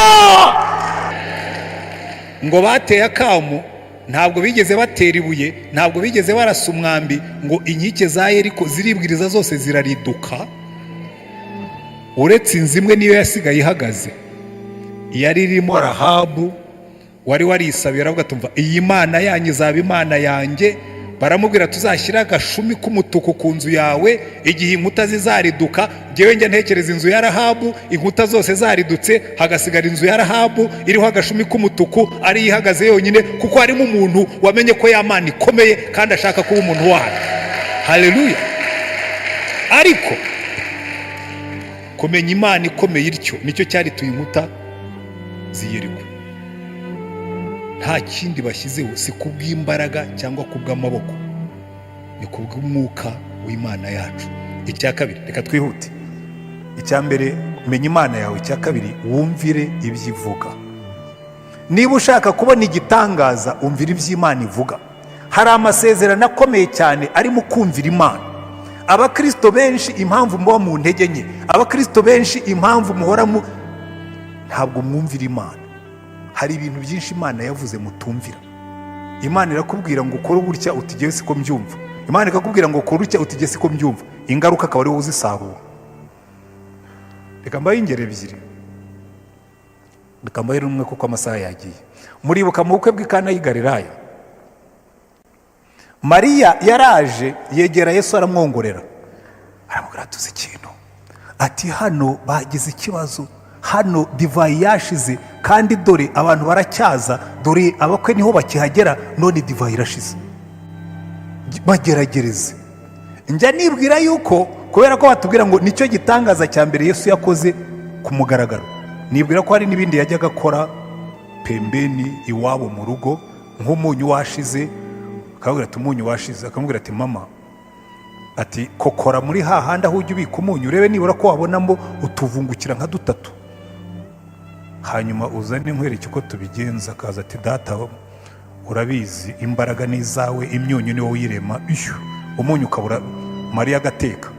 Ngo bateye akamu, ntabwo bigeze batera ibuye, ntabwo bigeze barasa umwambi, ngo inkike za Yeriko ziribwiriza zose zirariduka, uretse inzu imwe niyo yasigaye ihagaze, yari irimo Rahabu wari warisabira avuga tumva iyi Mana yanyu izaba Imana yanjye. Baramubwira tuzashyira agashumi k'umutuku ku nzu yawe igihe inkuta zizariduka. Ngewe njya ntekereza inzu ya Rahabu, inkuta zose zaridutse, hagasigara inzu ya Rahabu iriho agashumi k'umutuku, ari ihagaze yonyine, kuko harimo umuntu wamenye ko ya Mana ikomeye kandi ashaka kuba umuntu wayo. Haleluya. Ariko kumenya Imana ikomeye ityo nicyo cyari tuye inkuta z'Yeriko. Nta kindi bashyizeho, si kubw'imbaraga cyangwa kubw'amaboko, ni kubw'umwuka w'Imana yacu. Icya kabiri, reka twihute. Icya mbere, menya Imana yawe. Icya kabiri, wumvire ibyo ivuga. Niba ushaka kubona igitangaza, umvira ibyo Imana ivuga. Hari amasezerano akomeye cyane ari mu kumvira Imana. Abakristo benshi impamvu muba mu ntege nke, abakristo benshi impamvu muhora ntabwo mwumvira Imana. Hari ibintu byinshi Imana yavuze mutumvira. Imana irakubwira ngo ukore gutya, utigeze siko mbyumva. Imana ikakubwira ngo ukore gutya, utigeze siko mbyumva. Ingaruka akaba ari wowe uzisarura. Reka mbaye ingero ebyiri, reka mbaye rumwe kuko amasaha yagiye. Muribuka mu bukwe bw'Ikana y'i Galilaya, Mariya yaraje yegera Yesu aramwongorera, aramubwira tuzi ikintu, ati hano bagize ikibazo, hano divayi yashize, kandi dore abantu baracyaza, dore abakwe niho bakihagera, none divayi irashize, bageragereze. Njya nibwira yuko kubera ko batubwira ngo nicyo gitangaza cya mbere Yesu yakoze ku mugaragaro, nibwira ko hari n'ibindi yajyaga akora pembeni iwabo mu rugo, nk'umunyu washize, akabwira ati umunyu washize, akamubwira ati mama, ati kokora muri hahandi aho ujya ubika umunyu, urebe nibura ko wabonamo utuvungukira nka 3, hanyuma uzane nkwereke uko tubigenza. Akaza ati data urabizi imbaraga n'izawe, imyunyu niwo uyirema, umunyu ukabura. Mariya agateka.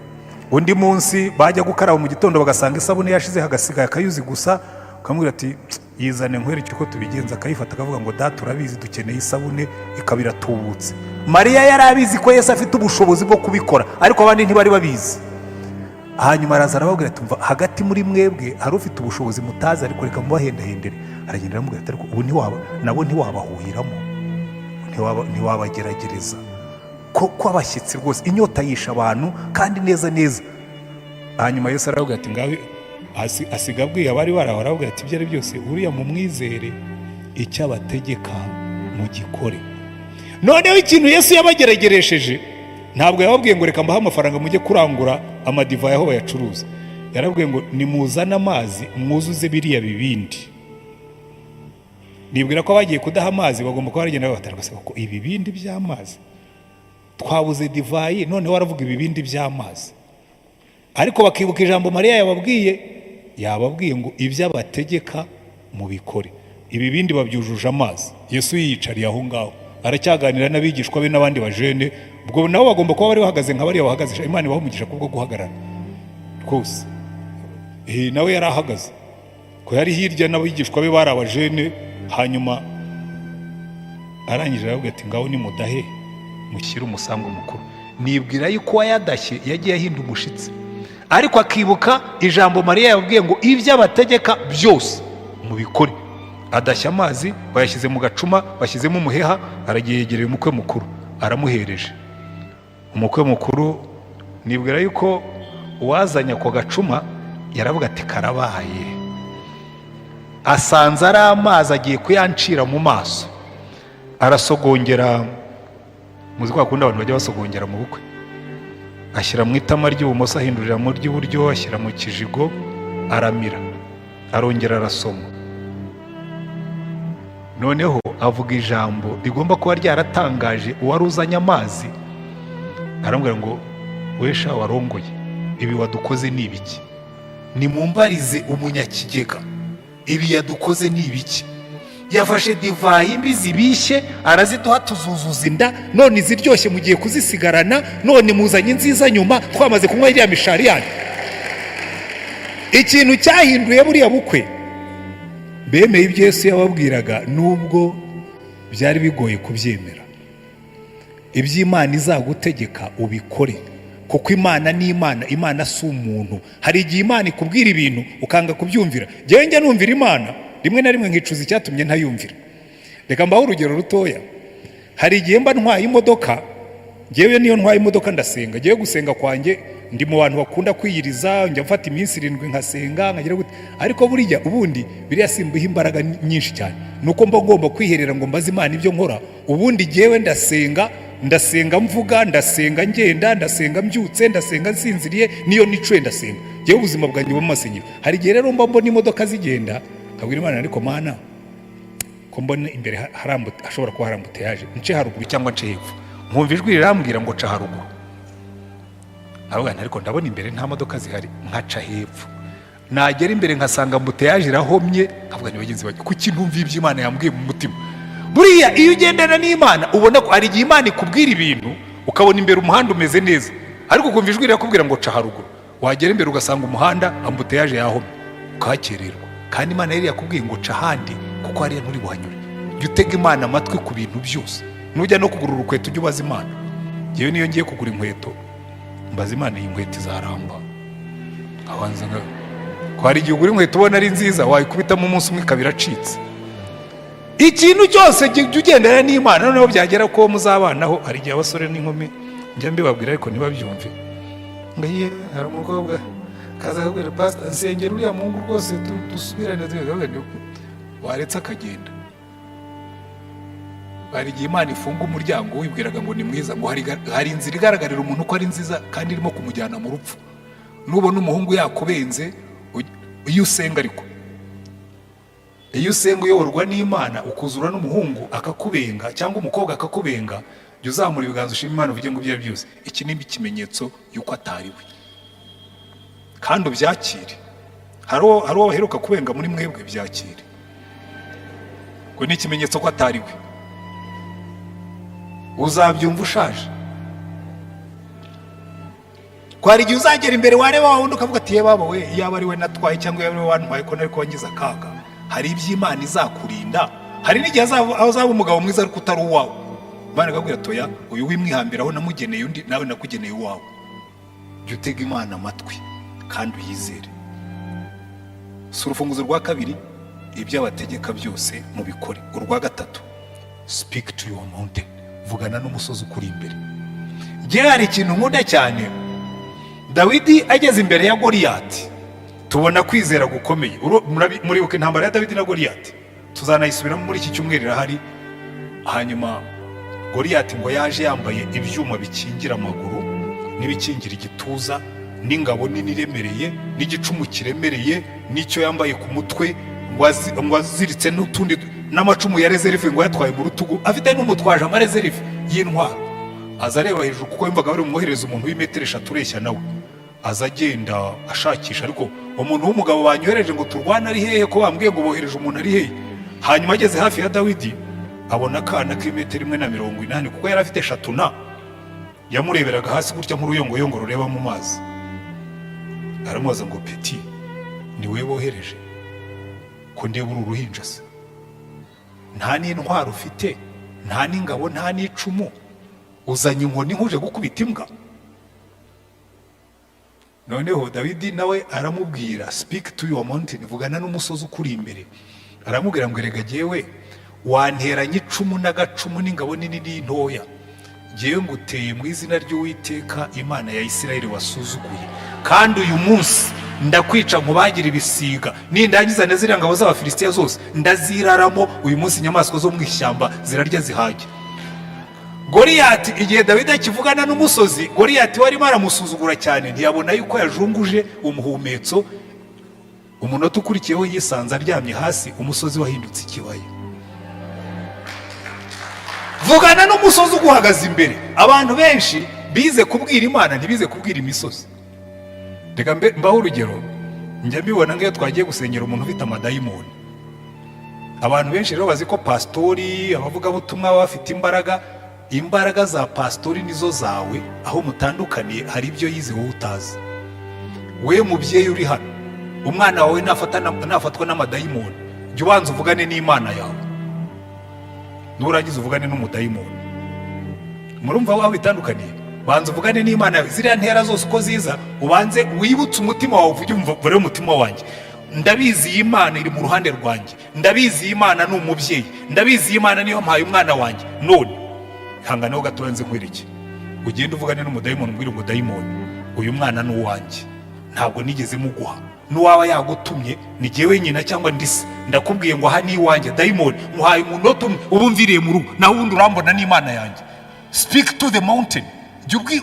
Undi munsi bajya gukaraba mu gitondo bagasanga isabune yashize, hagasigaye akayuzi gusa, akamubwira ati yizane nkwereke uko tubigenza. Akayifata akavuga ngo data urabizi dukeneye isabune, ikabira tubutse. Mariya yari abizi ko Yesu afite ubushobozi bwo kubikora, ariko abandi ntibari babizi. Hanyuma araza arababwira ati mva hagati muri mwebwe hari ufite ubushobozi mutazi, ariko reka mubahendahendere. Aragenda aramubwira ati ubu nabo ntiwabahuhiramo, ntiwabageragereza, ko abashyitsi rwose inyota yisha abantu kandi neza neza. Hanyuma Yesu arababwira ati ngawe asiga abwiye abari barahora avuga ati ibyo ari byose uriya mu mwizere icyo abategeka mu gikore. Noneho ikintu Yesu yabagerageresheje ntabwo yababwiye ngo reka mbahe amafaranga mujye kurangura amadivayi aho bayacuruza. Yarabwiye ngo nimuzane amazi mwuzuze biriya bibindi. Nibwira ko bagiye kudaha amazi bagomba kuba bagenda babataragasa ko ibibindi by'amazi twabuze divayi, noneho waravuga ibibindi by'amazi. Ariko bakibuka ijambo Mariya yababwiye ngo ibyo abategeka mu bikore. Ibibindi babyujuje amazi. Yesu yiyicariye aho ngaho aracyaganira n'abigishwa be n'abandi bajene, ubwo nabo bagomba kuba bari bahagaze nka bariya bahagaze. Imana ibaha umugisha kubwo guhagarara rwose. Nawe yari ahagaze ko yari hirya n'abigishwa be bari abajene. Hanyuma arangije aravuga ati ngaho nimudahe mushyire umusambi mukuru. Nibwira yuko wayadashye yagiye ahinda umushitsi, ariko akibuka ijambo Mariya yababwiye ngo ibyo abategeka byose mubikore. Adashya amazi bayashyize mu gacuma, bashyizemo umuheha, aragiye yegereye umukwe mukuru aramuhereje. Umukwe mukuru nibwira yuko uwazanye ako gacuma yaravuga ati karabaye, asanze ari amazi agiye kuyancira mu maso. Arasogongera, muzi kwa kundi abantu bajya basogongera mu bukwe, ashyira mu itama ry'ibumoso, ahindurira mu ry'iburyo, ashyira mu kijigo, aramira, arongera arasoma. Noneho avuga ijambo rigomba kuba ryaratangaje uwari uzanye amazi. Arambwira ngo wesha warongoye, ibi wadukoze ni ibiki? Nimumbarize umunyakigega, ibi yadukoze ni ibiki? Yafashe divayi mbi zibishye araziduha tuzuzuza inda, none iziryoshye mugiye kuzisigarana, none muzanye nziza nyuma twamaze kunywa iriya mishari yanyu. Ikintu cyahinduye buriya bukwe, bemeye ibyo Yesu yababwiraga nubwo byari bigoye kubyemera. Iby'Imana izagutegeka ubikore, kuko Imana ni Imana, Imana si umuntu. Hari igihe Imana ikubwira ibintu ukanga kubyumvira. Njyewe njya numvira Imana rimwe na rimwe nkicuza icyatumye ntayumvira. Reka mbaho urugero rutoya. Hari igihe mba ntwaye imodoka, njyewe niyo ntwaye imodoka ndasenga. Njyewe gusenga kwanjye ndi mu bantu bakunda kwiyiriza, njya mfata iminsi 7 nkasenga nkagira gute. Ariko buriya ubundi biriya simbuha imbaraga nyinshi cyane, nuko mba ngomba kwiherera ngo mbaze Imana ibyo nkora. Ubundi njyewe ndasenga mvuga, ndasenga ngenda, ndasenga mbyutse, ndasenga nsinziriye, niyo nicuye ndasenga. Njyewe ubuzima bwanjye bw'amasenyero. Hari igihe rero mba mbona imodoka zigenda, nkabwira Imana ariko Mana ko mbona imbere hashobora kuba harambuteyaje, nce haruguru cyangwa nce hepfo. Nkumva ijwi rirambwira ngo ca haruguru. Ahubwo ariko ndabona imbere nta modoka zihari, nkaca hepfo. Nagera imbere nkasanga mbuteyaje irahomye, nkavuga ni bagenzi banjye kuki ntumva ibyo Imana yambwiye mu mutima. Buriya iyo ugendana n'Imana ubona ko ari igihe Imana ikubwira ibintu ukabona imbere umuhanda umeze neza, ariko ukumva ijwi rirakubwira ngo ca haruguru. Wagera imbere ugasanga umuhanda ambuteyaje yahomye, ukakererwa. Kandi Imana yari yakubwiye ngo ca handi kuko hariya nturi buhanyure. Jya utega Imana amatwi ku bintu byose. Nujya no kugura urukweto ujye ubaza Imana. Njyewe niyo ngiye kugura inkweto mbaza Imana iyi nkweto izaramba. Abanza ko hari igihe ugura inkweto ubona ari nziza wayikubitamo umunsi umwe ikaba iracitse. Ikintu cyose jya ugendana n'Imana, noneho byagera ko muzabanaho. Hari igihe abasore n'inkumi njya mbibabwira ariko ntibabyumve. Ngaye hari umukobwa kaza kubwira pastor nsengera uriya Mungu rwose dusubirane waretse akagenda. Hari igihe Imana ifunga umuryango wibwiraga ngo ni mwiza, ngo hari inzira igaragarira umuntu ko ari nziza kandi irimo kumujyana mu rupfu. Nubona umuhungu yakubenze iyo usenga, ariko iyo usenga uyoborwa n'Imana ukuzura n'umuhungu akakubenga cyangwa umukobwa akakubenga, jya uzamura ibiganza ushima Imana uvuge ngo ibyo byose iki ni ikimenyetso yuko atari we, kandi ubyakire. Hari uwo baheruka kubenga muri mwebwe, byakire ngo ni ikimenyetso ko atari we. Uzabyumva ushaje. Kwari igihe uzagera imbere wareba wundi ukavuga ati ye baba we, yaba ari we natwaye cyangwa yaba ari we wantwaye ko nariko wangiza akaga. Hari iby'Imana izakurinda. Hari n'igihe aho uzaba umugabo mwiza ariko utari uwawe. Imana ikabwira toya uyu wimwihambira aho namugeneye undi nawe nakugeneye uwawe. Jya utega Imana amatwi kandi uyizere. Urufunguzo rwa kabiri, ibyo abategeka byose mubikore. Urwa gatatu, speak to your mountain, vugana n'umusozi ukuri imbere. Njye hari ikintu nkunda cyane, Dawidi ageze imbere ya Goliyati, tubona kwizera gukomeye. Muribuka intambara ya Dawidi na Goliyati, tuzanayisubiramo muri iki cyumweru irahari. Hanyuma Goliyati ngo yaje yambaye ibyuma bikingira amaguru n'ibikingira igituza n'ingabo nini iremereye n'igicumu kiremereye n'icyo yambaye ku mutwe, ngo aziritse n'utundi n'amacumu ya reserve ngo yatwaye mu rutugu, afite n'umutwaje amareserve y'intwaro. Aza areba hejuru kuko yumvaga bari mwohereza umuntu w'imetero 3 ureshya nawe. Aza agenda ashakisha, ariko umuntu w'umugabo banyohereje ngo turwana ari hehe, ko bambwiye ngo bohereje umuntu ari hehe. Hanyuma ageze hafi ya Dawidi abona akana k'imetero 180 kuko yari afite 3 yamureberaga hasi gutya nk'uruyongoyongo rureba mu mazi. Aramubaza ngo peti, ni wewe bohereje ko ndeba uru ruhinja se? Nta n'intwaro ufite, nta n'ingabo, nta n'icumu, uzanye inkoni nkuje gukubita imbwa? Noneho Dawidi nawe aramubwira, speak to your mountain, vugana n'umusozi ukuri imbere. Aramubwira ngo erega jyewe wanteranye icumu n'agacumu n'ingabo nini n'intoya, jyewe nguteye mu izina ry'Uwiteka Imana ya Isirayeli wasuzuguye, kandi uyu munsi ndakwica nkubagira ibisiga, nindangiza nezira ngabo z'Abafilisitiya zose ndaziraramo. Uyu munsi inyamaswa zo mu ishyamba zirarya zihage. Goliyati igihe Dawidi akivugana n'umusozi, Goliyati wari baramusuzugura cyane, ntiyabona yuko yajunguje umuhumetso. Umunota ukurikiyeho yisanze aryamye hasi, umusozi wahindutse ikibaya. Vugana n'umusozi uguhagaze imbere. Abantu benshi bize kubwira Imana, ntibize kubwira imisozi. Reka mbaho urugero, njya mbibona nk'iyo twagiye gusengera umuntu ufite amadayimoni. Abantu benshi rero bazi ko pastori, abavuga butumwa bafite imbaraga za pastori nizo zawe, aho mutandukaniye hari ibyo yize wowe utazi. We mubyeyi uri hano, umwana wawe nafatwa n'amadayimoni, jya ubanza uvugane n'Imana yawe, nurangiza uvugane n'umudayimoni. Murumva aho bitandukaniye? Banza uvugane n'Imana yawe, ziriya ntera zose uko ziza ubanze wibutse umutima wawe, uvuge umva umutima wanjye, ndabizi iyi Imana iri mu ruhande rwanjye, ndabizi iyi Imana ni umubyeyi, ndabizi iyi Imana niyo mpaye umwana wanjye. None hanganeho gato nze nkwereke, ugende uvugane n'umudayimoni, mbwira umudayimoni, uyu mwana ni uwanjye, ntabwo nigeze muguha, n'uwaba yagutumye ni jyewe nyina cyangwa ndise, ndakubwiye ngo aha ni iwanjye. Dayimoni muhaye umunota umwe, ubu mviriye mu rugo, naho ubundi urambona n'Imana yanjye. Speak to the mountain.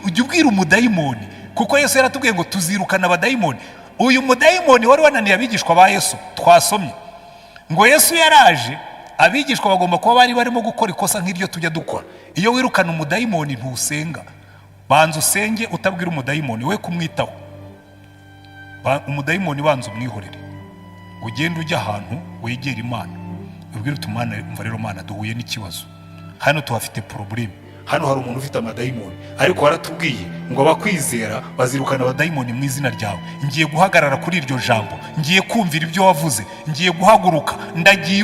Ujya ubwira umudayimoni, kuko Yesu yaratubwiye ngo tuzirukana abadayimoni. Uyu mudayimoni wari wananiye abigishwa ba Yesu, twasomye ngo Yesu yaraje, abigishwa bagomba kuba bari barimo gukora ikosa nk'iryo tujya dukora. Iyo wirukana umudayimoni ntusenga, banza usenge utabwira umudayimoni we kumwitaho. Umudayimoni banza umwihorere, ugenda ujya ahantu wegera Imana, ubwira utumana, umva rero Mana duhuye n'ikibazo hano, tuhafite problem. Hano hari umuntu ufite amadayimoni, ariko waratubwiye ngo abakwizera bazirukana abadayimoni mu izina ryawe. Ngiye guhagarara kuri iryo jambo, ngiye kumvira ibyo wavuze, ngiye guhaguruka, ndagiye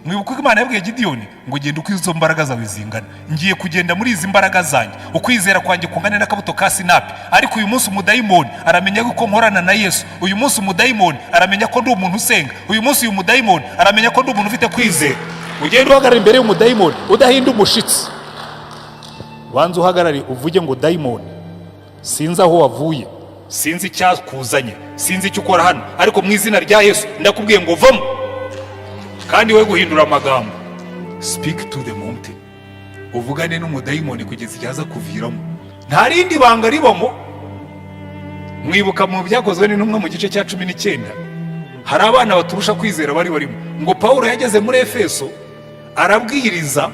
mwibuka ko Imana yabwiye Gideyoni ngo genda uko izo mbaraga zawe zingana. Ngiye kugenda muri izi mbaraga zanjye, ukwizera kwanjye kungana n'akabuto ka sinapi. Ariko uyu munsi umudayimoni aramenya ko nkorana na Yesu. Uyu munsi umudayimoni aramenya ko ndi umuntu usenga. Uyu munsi uyu mudayimoni aramenya ko ndi umuntu ufite kwizera. Ugenda uhagarara imbere y'umudayimoni udahinda umushitsi, wanze uhagarare uvuge ngo dayimoni, sinzi aho wavuye, sinzi icyakuzanye, sinzi icyo ukora hano, ariko mu izina rya Yesu ndakubwiye ngo vamo. Kandi we guhindura amagambo, speak to the mountain, uvugane n'umudayimoni kugeza igihe aza kuviramo. Nta rindi banga ribamo. Mwibuka mu byakozwe n'intumwa mu gice cya 19, hari abana baturusha kwizera bari barimo. Ngo Pawulo yageze muri Efeso arabwiriza,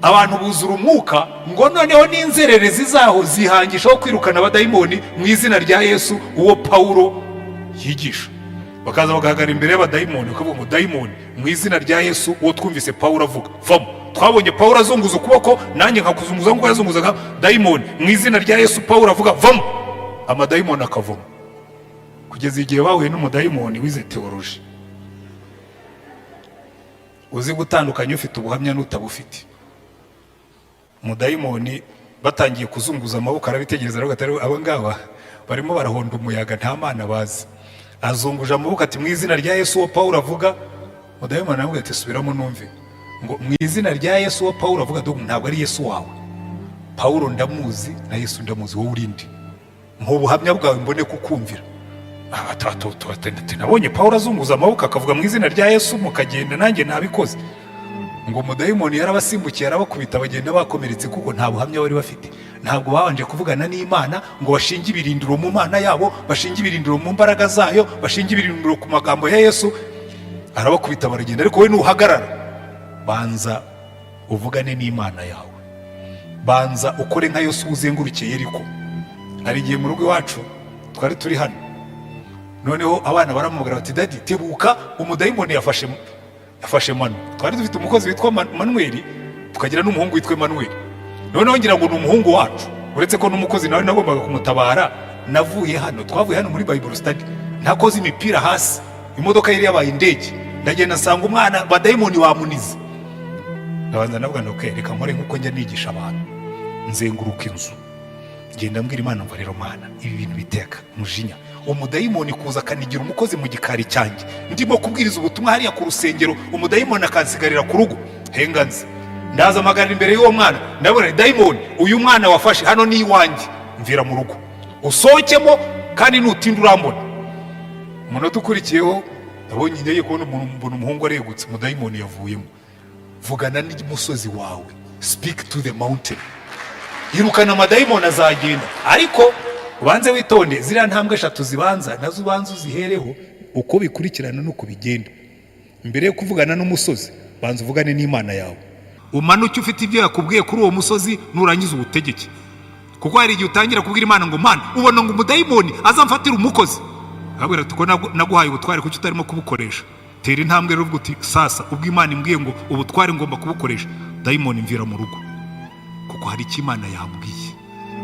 abantu buzura umwuka, ngo noneho n'inzererezi zaho zihangishaho kwirukana abadayimoni mu izina rya Yesu uwo Pawulo yigisha. Bakaza bagahagarara imbere y'abadayimoni, bakavuga ngo dayimoni mu izina rya Yesu uwo twumvise Pawulo avuga, vamo. Twabonye Pawulo azunguza ukuboko, nanjye nkakuzunguza ngo yazunguzaga. Dayimoni mu izina rya Yesu Pawulo avuga, vamo. Amadayimoni akavamo. Kugeza igihe bahuye n'umudayimoni wize teoloji, uzi gutandukanya ufite ubuhamya n'utabufite. Umudayimoni batangiye kuzunguza amaboko, arabitegereza rero gatari abo ngaba barimo barahonda umuyaga, nta Mana bazi. Azunguje amaboko ati mu izina rya Yesu uwo Pawulo avuga. Umudayimoni aramubwira ati subiramo numve. Ngo mu izina rya Yesu uwo Pawulo avuga, ntabwo ari Yesu wawe. Pawulo ndamuzi na Yesu ndamuzi, wowe urindi. Mu buhamya bwawe mbone kukumvira. nabonye Pawulo azunguza amaboko akavuga mu izina rya Yesu mukagenda, nanjye nabikoze. Ngo umudayimoni yarabasimbukiye arabakubita bagenda bakomeretse, kuko nta buhamya bari bafite. Ntabwo babanje kuvugana n'Imana ngo bashinge ibirindiro mu Mana yabo, bashinge ibirindiro mu mbaraga zayo, bashinge ibirindiro ku magambo ya Yesu. Arabakubita baragenda. Ariko we nuhagarara, banza uvugane n'Imana yawe, banza ukore nka Yesu uzengurukiye Yeriko. Hari igihe mu rugo iwacu twari turi hano, noneho abana baramubwira bati dadi tebuka, umudayimoni yafashe Manu. Twari dufite umukozi witwa Manuel, tukagira n'umuhungu witwa Manuel. Noneho ngira ngo ni umuhungu wacu, uretse ko n'umukozi nawe nagombaga kumutabara. Navuye hano, twavuye hano muri Bible study, nakoze imipira hasi, imodoka yari yabaye indege, ndagenda nsanga umwana badayimoni wamunize. Ndabanza navuga ngo reka nkore nkuko njya nigisha abantu, nzenguruka inzu, ngenda mbwira Imana ngo rero Mana, ibi bintu biteka mujinya. Umudayimoni kuza akanigira umukozi mu gikari cyanjye, ndimo kubwiriza ubutumwa hariya ku rusengero, umudayimoni akansigarira ku rugo. Henganze ndaza amagarira imbere y'uwo mwana, ndabona dayimoni, uyu mwana wafashe hano ni iwanjye, mvira mu rugo usohokemo kandi nutinda urambona. Umunota ukurikiyeho nabonye ngiye kubona mbona umuhungu aregutse, umudayimoni yavuyemo. Vugana n'umusozi wawe, speak to the mountain. Yirukana amadayimoni azagenda, ariko ubanze witonde ziriya ntambwe 3 zibanza nazo ubanza uzihereho uko bikurikirana nuko bigenda. Mbere yo kuvugana n'umusozi, banza uvugane n'Imana yawe. Umanuke ufite ibyo yakubwiye kuri uwo musozi, nurangiza ubutegeke. Kuko hari igihe utangira kubwira Imana ngo Mana, ubona ngo umudayimoni azamfatira umukozi. Abwira tuko naguhaye ubutware kuki utarimo kubukoresha. Tera intambwe rero uti sasa ubwo Imana imbwiye ngo ubutware ngomba kubukoresha, dayimoni mvira mu rugo. Kuko hari icyo Imana yambwiye,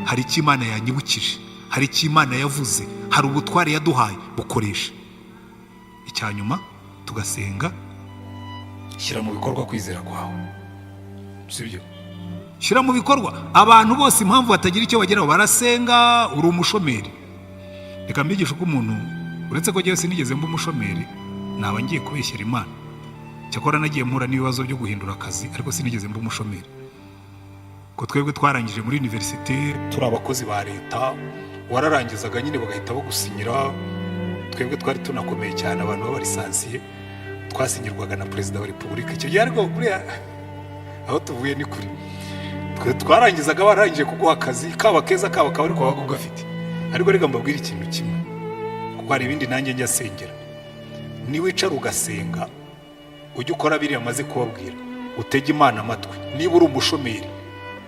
hari icyo Imana yanyibukije, hari icyo Imana yavuze, hari ubutware yaduhaye, bukoresha. Icyanyuma tugasenga, shyira mu bikorwa kwizera kwawe. Sibyo? Shyira mu bikorwa. Abantu bose impamvu batagira icyo bageraho barasenga, uri umushomeri. Reka mbigisha uko umuntu, uretse ko Yesu nigeze mba umushomeri, naba ngiye kubeshyera Imana. Cyakora nagiye mpura n'ibibazo byo guhindura akazi, ariko sinigeze mba umushomeri. Ko twebwe twarangije muri universite, turi abakozi ba leta, wararangizaga nyine bagahita bagusinyira. Twebwe twari tunakomeye cyane, abantu b'abarisansiye, twasinyirwaga na Perezida wa Repubulika. Icyo gihe ariko kuri aho tuvuye ni kuri twarangizaga barangije kuguha akazi, kaba keza kaba kaba ariko wabaga ugafite. Ariko reka mbabwira ikintu kimwe, kuko hari ibindi nanjye njya sengera. Ni wicara ugasenga, ujye ukora biriya amaze kubabwira, utege Imana amatwi. Niba uri umushomeri,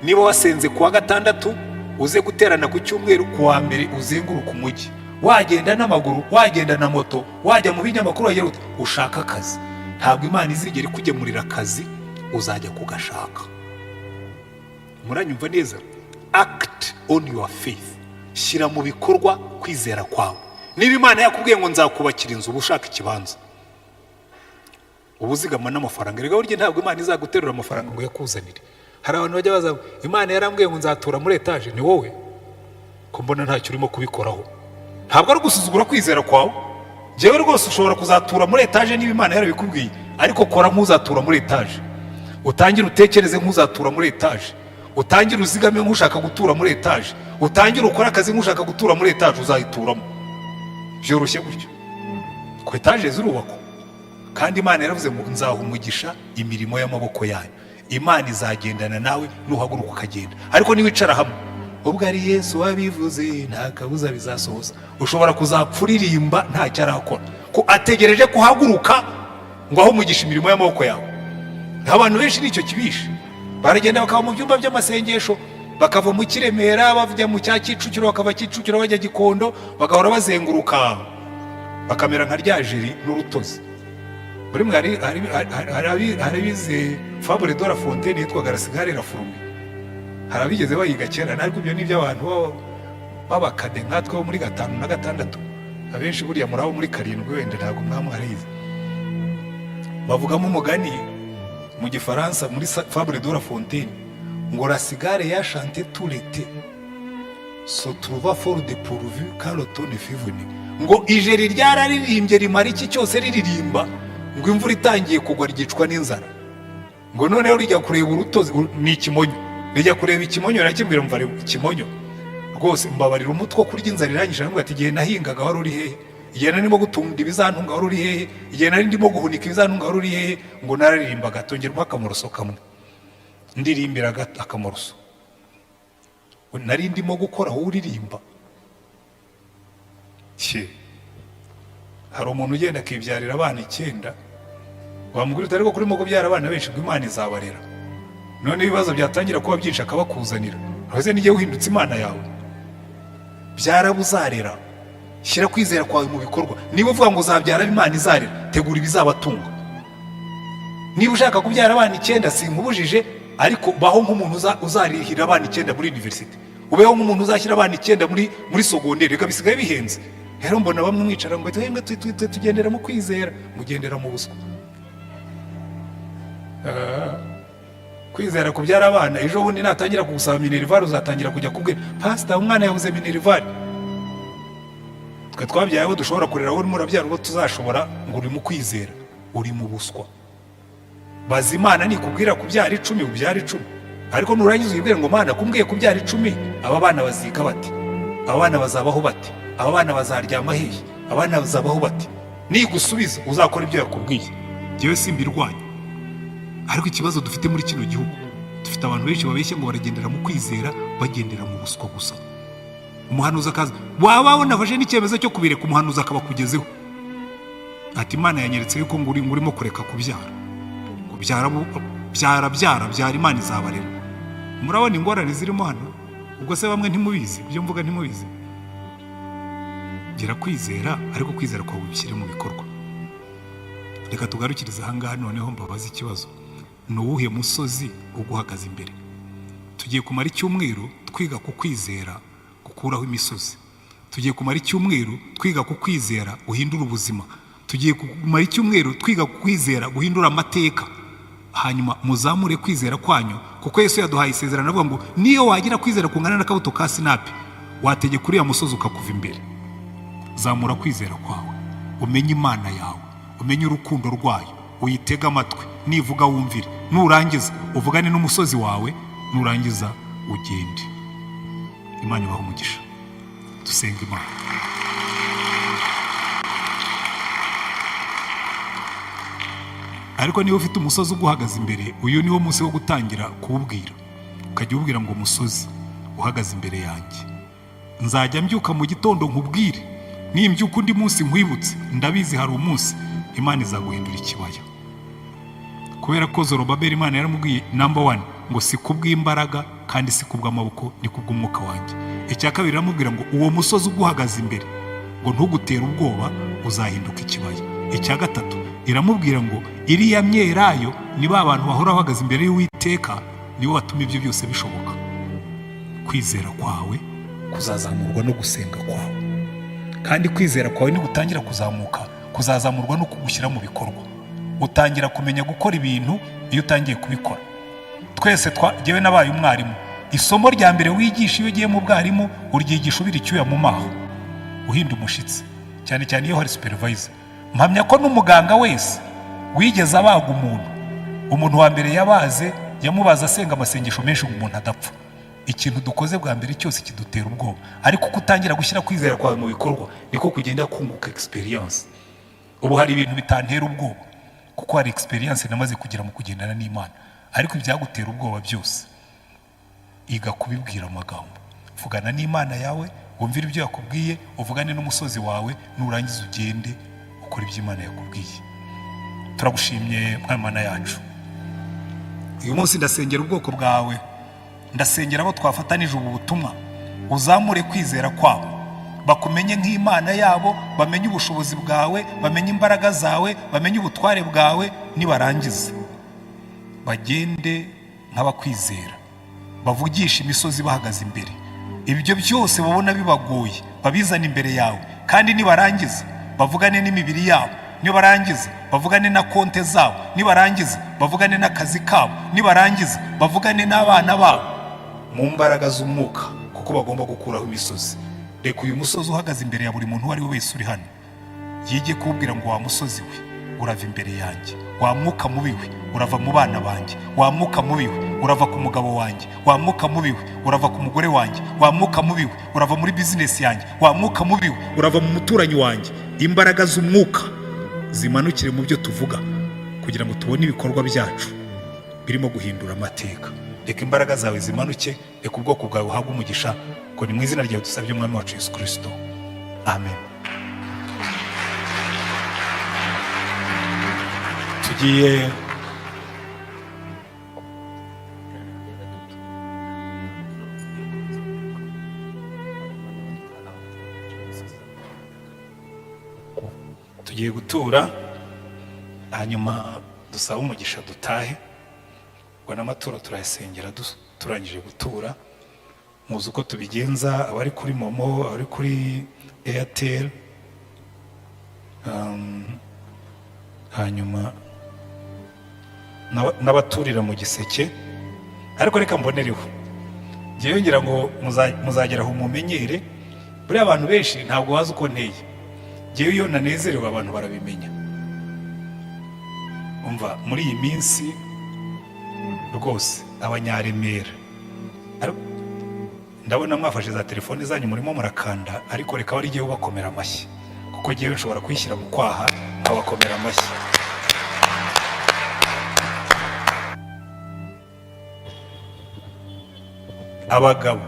niba wasenze kuwa gatandatu, uze guterana ku cyumweru, kuwa mbere uzenguruka umujyi, wagenda n'amaguru, wagenda na moto, wajya mu binyamakuru, wagera ushaka akazi. Ntabwo Imana izigera ikugemurira akazi, uzajya kugashaka. Muranyumva neza? Act on your faith. Shyira mu bikorwa kwizera kwawe. Niba Imana yakubwiye ngo nzakubakira inzu, ubushaka ikibanza, ubuzigama n'amafaranga, rega burya ntabwo Imana izaguterura amafaranga ngo yakuzanire. Hari abantu bajya baza, Imana yarambwiye ngo nzatura muri etaje. Ni wowe ko mbona ntacyo urimo kubikoraho. Ntabwo ari gusuzugura kwizera kwawe. Jewe rwose ushobora kuzatura muri etaje niba Imana yarabikubwiye, ariko kora nk'uzatura muri etaje. Utangire utekereze nk'uzatura muri etaje. Utangire uzigame nk'ushaka gutura muri etaje. Utangire ukora akazi nk'ushaka gutura muri etaje, uzayituramo. Byoroshye gutyo. Ku etaje zirubakwa, kandi Imana yaravuze ngo nzaha umugisha imirimo y'amaboko yayo. Imana izagendana nawe nuhaguruka ukagenda. Ariko niwicara hamwe, ubwo ari Yesu wabivuze nta kabuza bizasohoza. Ushobora kuzapfuririmba nta cyarakora, ko ategereje kuhaguruka ngo aho umugisha imirimo y'amaboko yawe. Abantu benshi nicyo kibisha, baragenda bakaba mu byumba by'amasengesho, bakava mu Kiremera bavya mu cya Kicukiro, bakava Kicukiro bajya Gikondo, bagahora bazenguruka, bakamera nka ryajeri n'urutozi. Buri mwari hari bize Fable de la Fontaine yitwa Garasigare la Fourmi. Harabigeze bayiga kera, ariko ibyo ni by'abantu babakade nkatwe bo muri 5 na 6. Abenshi buriya murabo muri 7 wenda ntabwo mwamwarize. Bavugamo umugani mu Gifaransa muri Fable de la Fontaine ngo la cigare ya chanté tout l'été se trouva fort dépourvu quand l'automne fut venu. Ngo ijeri ryararirimbye rimara iki cyose riririmba, ngo imvura itangiye kugwa ryicwa n'inzara. Ngo noneho rijya kureba urutozi ni ikimonyo, rijya kureba ikimonyo nakimbwira mva ikimonyo rwose mbabarira umutwe kurya inzara irangije, ngo ati gihe nahingaga wari uri hehe. igihe nari ndimo gutunda ibizantunga wari uri hehe, igihe nari ndimo guhunika ibizantunga wari uri hehe, ngo nararimbaga tongeramo akamoroso kamwe ndirimbiraga akamoroso, nari ndimo gukora wowe uririmba. Hari umuntu ugenda akibyarira abana 9, wamubwira utari ko kurimo kubyara abana benshi ngo Imana izabarera, none ibibazo byatangira kuba byinshi akabakuzanira, ntose n'igihe uhindutse Imana yawe byarabuzarera. Shyira kwizera kwawe mu bikorwa. Niba uvuga ngo uzabyara Imana izarera, tegura ibizabatunga. Niba ushaka kubyara abana 9 sinkubujije, ariko baho nk'umuntu uzarihira abana 9 muri university, ubeho nk'umuntu uzashyira abana 9 muri sogonderi, reka bisigaye bihenze. Rero mbona bamwe mwicara ngo twemwe tugendera mu kwizera, mugendera mu buswa. Kwizera kubyara abana, ejo bundi natangira kugusaba minerval uzatangira kujya kubwira pastor umwana yabuze minerval. Twe twabyayeho dushobora kurera wowe murabyara ubwo tuzashobora, ngo uri mu kwizera, uri mu buswa. Bazi Imana nikubwira kubyara 10 ubyara 10, ariko nurangiza ubwire ngo Mana kumbwiye kubyara 10, aba bana bazika bati, aba bana bazabaho bati, aba bana bazaryama hehe, abana bazabaho bati. Nigusubiza uzakora ibyo yakubwiye. Jewe simbirwanya, ariko ikibazo dufite muri kino gihugu, dufite abantu benshi babeshya ngo baragendera mu kwizera, bagendera mu buswa gusa. Umuhanuzi akaza, waba unafashe n'icyemezo cyo kubireka, umuhanuzi akabakugezeho ati Imana yanyeretse yuko ngo urimo kureka kubyara, byara Imana izabarera. Murabona ingorane zirimo hano? Ubwo se bamwe ntimubizi ibyo mvuga, ntimubizi. Gira kwizera, ariko kwizera kwawe ubishyire mu bikorwa. Reka tugarukiriza ahangaha noneho mbabaza ikibazo, ni uwuhe musozi uguhagaze imbere? Tugiye kumara icyumweru twiga ku kwizera gukuraho imisozi. Tugiye kumara icyumweru twiga ku kwizera guhindura ubuzima. Tugiye kumara icyumweru twiga ku kwizera guhindura amateka. Hanyuma muzamure kwizera kwanyu, kuko Yesu yaduhaye isezerano avuga ngo niyo wagira kwizera kungana n'akabuto ka sinapi, wategeka uriya musozi ukakuva imbere. Zamura kwizera kwawe, umenye Imana yawe, umenye urukundo rwayo, uyitega amatwi, nivuga wumvire, nurangiza uvugane n'umusozi wawe, nurangiza ugende. Imana ibahe umugisha. Dusenga Imana. Ariko niba ufite umusozi uguhagaze imbere, uyu niwo munsi wo gutangira kuwubwira. Ukajya ubwira ngo umusozi uhagaze imbere yanjye, nzajya mbyuka mu gitondo nkubwire, nimbyuka undi munsi nkwibutse, ndabizi hari umunsi Imana izaguhindura ikibaya. Kubera ko Zorobabeli Imana yaramubwiye number 1 ngo si kubw'imbaraga kandi si kubw'amaboko, ni kubw'umwuka wanjye. Icya kabiri aramubwira ngo uwo musozi uguhagaze imbere ngo ntugutere ubwoba, uzahinduka ikibaya. Icya gatatu iramubwira ngo iriya myelayo niba abantu bahora bahagaze imbere y'Uwiteka, nibo batuma ibyo byose bishoboka. Kwizera kwawe kuzazamurwa no gusenga kwawe, kandi kwizera kwawe nigutangira kuzamuka, kuzazamurwa no kugushyira mu bikorwa. Utangira kumenya gukora ibintu iyo utangiye kubikora. Twese jyewe nabaye umwarimu, isomo rya mbere wigisha iyo ugiye mu bwarimu uryigisha ubira icyuya mu maho, uhinda umushitsi, cyane cyane iyo hari supervisor. Mpamya ko n'umuganga wese wigeze abaga umuntu wa mbere yabaze yamubaza asenga amasengesho menshi ngo umuntu adapfa. Ikintu dukoze bwa mbere cyose kidutera ubwoba, ariko kutangira gushyira kwizera kwawe mu bikorwa niko kugenda kunguka experience. Ubu hari ibintu bitantera ubwoba kuko hari experience namaze kugira mu kugendana n'Imana, ariko ibyagutera ubwoba byose iga kubibwira amagambo. Vugana n'Imana yawe, wumvira ibyo yakubwiye, uvugane n'umusozi wawe, nurangiza ugende ukora ibyo Imana yakubwiye. Turagushimye Mana yacu. Uyu munsi ndasengera ubwoko bwawe, ndasengera abo twafatanije ubu butumwa, uzamure kwizera kwabo, bakumenye nk'Imana yabo, bamenye ubushobozi bwawe, bamenye imbaraga zawe, bamenye ubutware bwawe. Nibarangiza bagende nk'abakwizera, bavugisha imisozi bahagaze imbere. Ibyo byose babona bibagoye babizana imbere yawe, kandi nibarangiza bavugane n'imibiri yabo, nibarangiza bavugane na konte zabo, nibarangiza bavugane n'akazi kabo, nibarangiza bavugane n'abana babo mu mbaraga z'umwuka, kuko bagomba gukuraho imisozi. Reka uyu musozi uhagaze imbere ya buri muntu wari wese uri hano yige kubwira ngo wa musozi we urava imbere yanjye. Wa mwuka mubi we urava mu bana banjye. Wa mwuka mubi we urava ku mugabo wanjye. Wa mwuka mubi we urava ku mugore wanjye. Wa mwuka mubi we urava muri business yanjye. Wa mwuka mubi we urava mu muturanyi wanjye. Imbaraga z'umwuka zimanukire mu byo tuvuga kugira ngo tubone ibikorwa byacu birimo guhindura amateka. Reka imbaraga zawe zimanuke, reka ubwoko bwawe buhabwe umugisha, ngo ni mu izina ryawe dusabye umwami wacu Yesu Kirisito, amen. Tugiye gutura, hanyuma dusaba umugisha dutahe, ngo n'amaturo turayasengera turangije gutura. Muzi uko tubigenza, abari kuri Momo, abari kuri Airtel, hanyuma n'abaturira mu giseke. Ariko reka mbonereho, ngewe ngira ngo muzagera aho mumenyere, buriya abantu benshi ntabwo bazi uko nteye. Ngewe iyo nanezerewe abantu barabimenya. Umva, muri iyi minsi rwose abanyaremera, ndabona mwafashe za telefone zanyu murimo murakanda, ariko reka bari igihe ubakomera amashyi, kuko ngewe nshobora kwishyira mu kwaha abakomera amashyi. Abagabo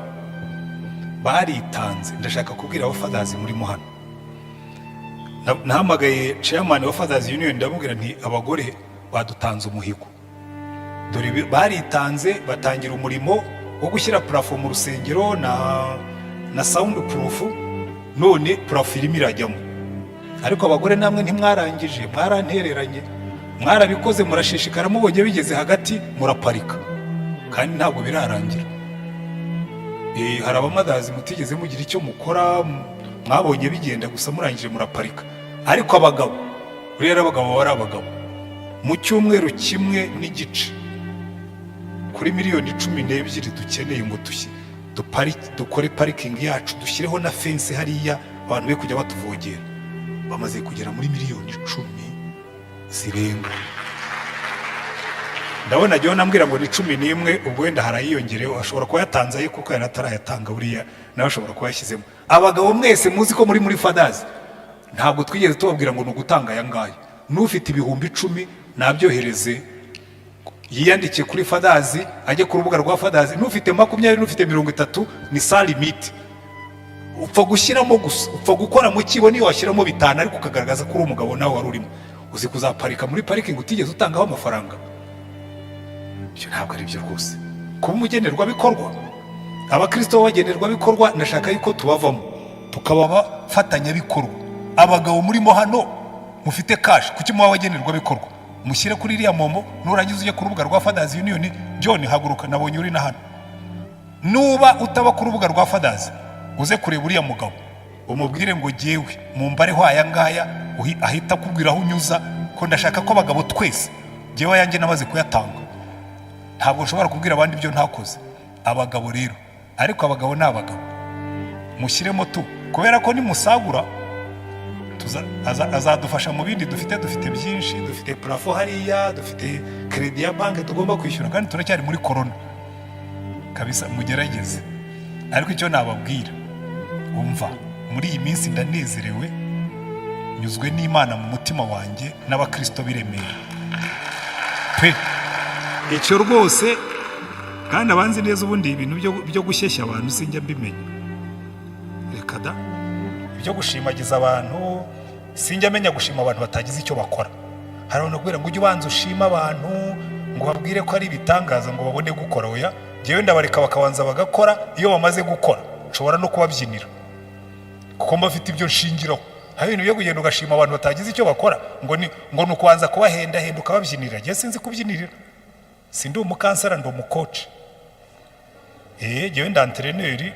baritanze, ndashaka kubwira abo fathers murimo hano. Nahamagaye chairman wa Fathers Union, ndamubwira nti abagore badutanze umuhigo. Dore baritanze, batangira umurimo wo gushyira plafond mu rusengero na sound proof, none plafond irimo irajyamo. Ariko abagore namwe ntimwarangije, mwarantereranye, mwarabikoze, murashishikara, mubonye bigeze hagati muraparika, kandi ntabwo birarangira. Hari abamadazi mutigeze mugira icyo mukora, mwabonye bigenda gusa murangije muraparika. Ariko abagabo, rero abagabo bari abagabo, mu cyumweru kimwe n'igice kuri miliyoni 12 dukeneye ngo dukore parking yacu, dushyireho na fence hariya abantu be kujya batuvogera, bamaze kugera muri miliyoni 10 zirenga. Ndabona jyewe nambwira ngo ni 11, ubwo wenda harayiyongereho, ashobora kuba yatanze aye kuko yari atarayatanga, buriya nawe ashobora kuba yashyizemo. Abagabo mwese muzi ko muri fathers ntabwo twigeze tubabwira ngo nugutanga aya ngaya. N'ufite ibihumbi 10 nabyohereze, yiyandike kuri fathers, ajye ku rubuga rwa fathers. N'ufite 20, n'ufite 30, ni sa limit. Upfa gushyiramo gusa, upfa gukora mu kibo, niyo washyiramo 5 ariko ukagaragaza ko uri umugabo nawe wari urimo. Uzi kuzaparika muri parking utigeze utangaho amafaranga. Ibyo ntabwo ari byo rwose. Kuba umugenerwa bikorwa, abakristo bagenerwa bikorwa, ndashaka yuko tubavamo tukaba bafatanya bikorwa. Abagabo murimo hano mufite cash, kuki muba bagenerwa bikorwa? Mushyire kuri iriya Momo, nurangiza ujye ku rubuga rwa Fathers Union. John, haguruka, nabonye uri na hano. Nuba utaba ku rubuga rwa Fathers, uze kureba uriya mugabo, umubwire ngo jyewe mumbareho aya ngaya, ahita kubwira aho unyuza, ko ndashaka ko abagabo twese, jyewe yanjye namaze kuyatanga. Ntabwo nshobora kubwira abandi ibyo ntakoze. Abagabo rero, ariko abagabo ni abagabo, mushyiremo tu, kubera ko nimusagura azadufasha mu bindi dufite byinshi. Dufite plafond hariya, dufite credit ya bank tugomba kwishyura, kandi turacyari muri corona kabisa. Mugerageze. Ariko icyo nababwira, umva, muri iyi minsi ndanezerewe, nyuzwe n'Imana mu mutima wanjye, n'abakristo biremera pe. Icyo rwose, kandi abanzi neza ubundi ibintu byo gushyeshya abantu sinjya mbimenya. Reka da, ibyo gushimagiza abantu sinjya menya gushima abantu batagize icyo bakora. Hari abantu kubwira ngo ujye ubanza ushima abantu, ngo babwire ko ari ibitangaza ngo babone gukora. Oya, jyewe ndabareka bakabanza bagakora. Iyo bamaze gukora nshobora no kubabyinira, kuko mbafite ibyo nshingiraho. Hari ibintu byo kugenda ugashima abantu batagize icyo bakora ngo ni ukubanza kubahenda ukababyinira. Jye sinzi kubyinirira, sindi umukansara, ndi umukoci. Jyewe ndi antreneri,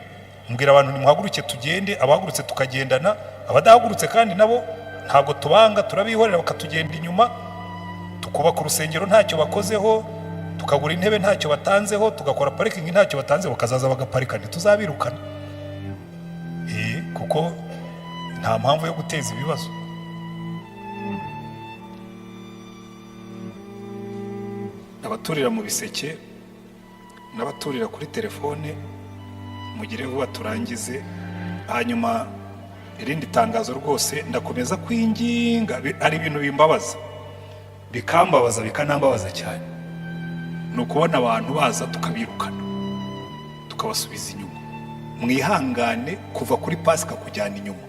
mbwira abantu nimuhaguruke tugende, abahagurutse tukagendana, abadahagurutse kandi nabo ntabwo tubanga, turabihorera bakatugenda inyuma, tukubaka urusengero ntacyo bakozeho, tukagura intebe ntacyo batanzeho, tugakora parking ntacyo batanzeho, bakazaza bagaparika, ntituzabirukana. Kuko nta mpamvu yo guteza ibibazo. abaturira mu biseke n'abaturira kuri telefone mugire vuba turangize. Hanyuma irindi tangazo rwose ndakomeza kwinginga, ari ibintu bimbabaza, bikambabaza bikanambabaza cyane, ni ukubona abantu baza tukabirukana tukabasubiza inyuma. Mwihangane kuva kuri Pasika kujyana inyuma.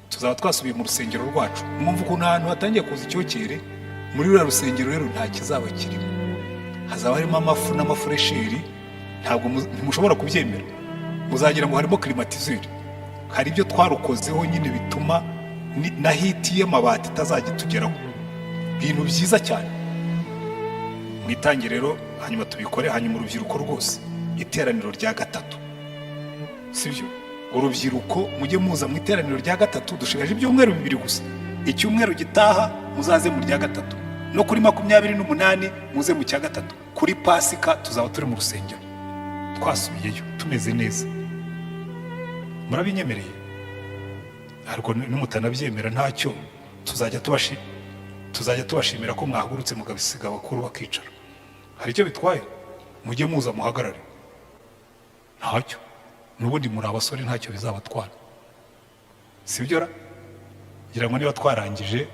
Tuzaba twasubiye mu rusengero rwacu. Mwumva ukuntu ahantu hatangiye kuza icyokere, muri ruriya rusengero rero nta kizaba kirimo, hazaba harimo amafu n'amafuresheri, ntimushobora kubyemera. Muzagira ngo harimo klimatizeri. Hari ibyo twarukozeho nyine bituma na hiti y'amabati itazajya tugeraho, ibintu byiza cyane. Mwitange rero, hanyuma tubikore. Hanyuma urubyiruko rwose, iteraniro rya gatatu, sibyo? Urubyiruko mujye muza mu iteraniro rya gatatu. Dushigaje ibyumweru 2 gusa. Icyumweru gitaha muzaze mu rya gatatu, no kuri 28 muze mu cya gatatu. Kuri Pasika tuzaba turi mu rusengero, twasubiyeyo tumeze neza. Murabinyemereye? Ariko nimutanabyemera ntacyo, tuzajya tubashimira ko mwahagurutse mugabisiga abakuru bakicara. Hari icyo bitwaye? Mujye muza muhagarare. Ntacyo. N'ubundi muri abasore ntacyo bizabatwara, sibyo ra? Ngira ngo niba twarangije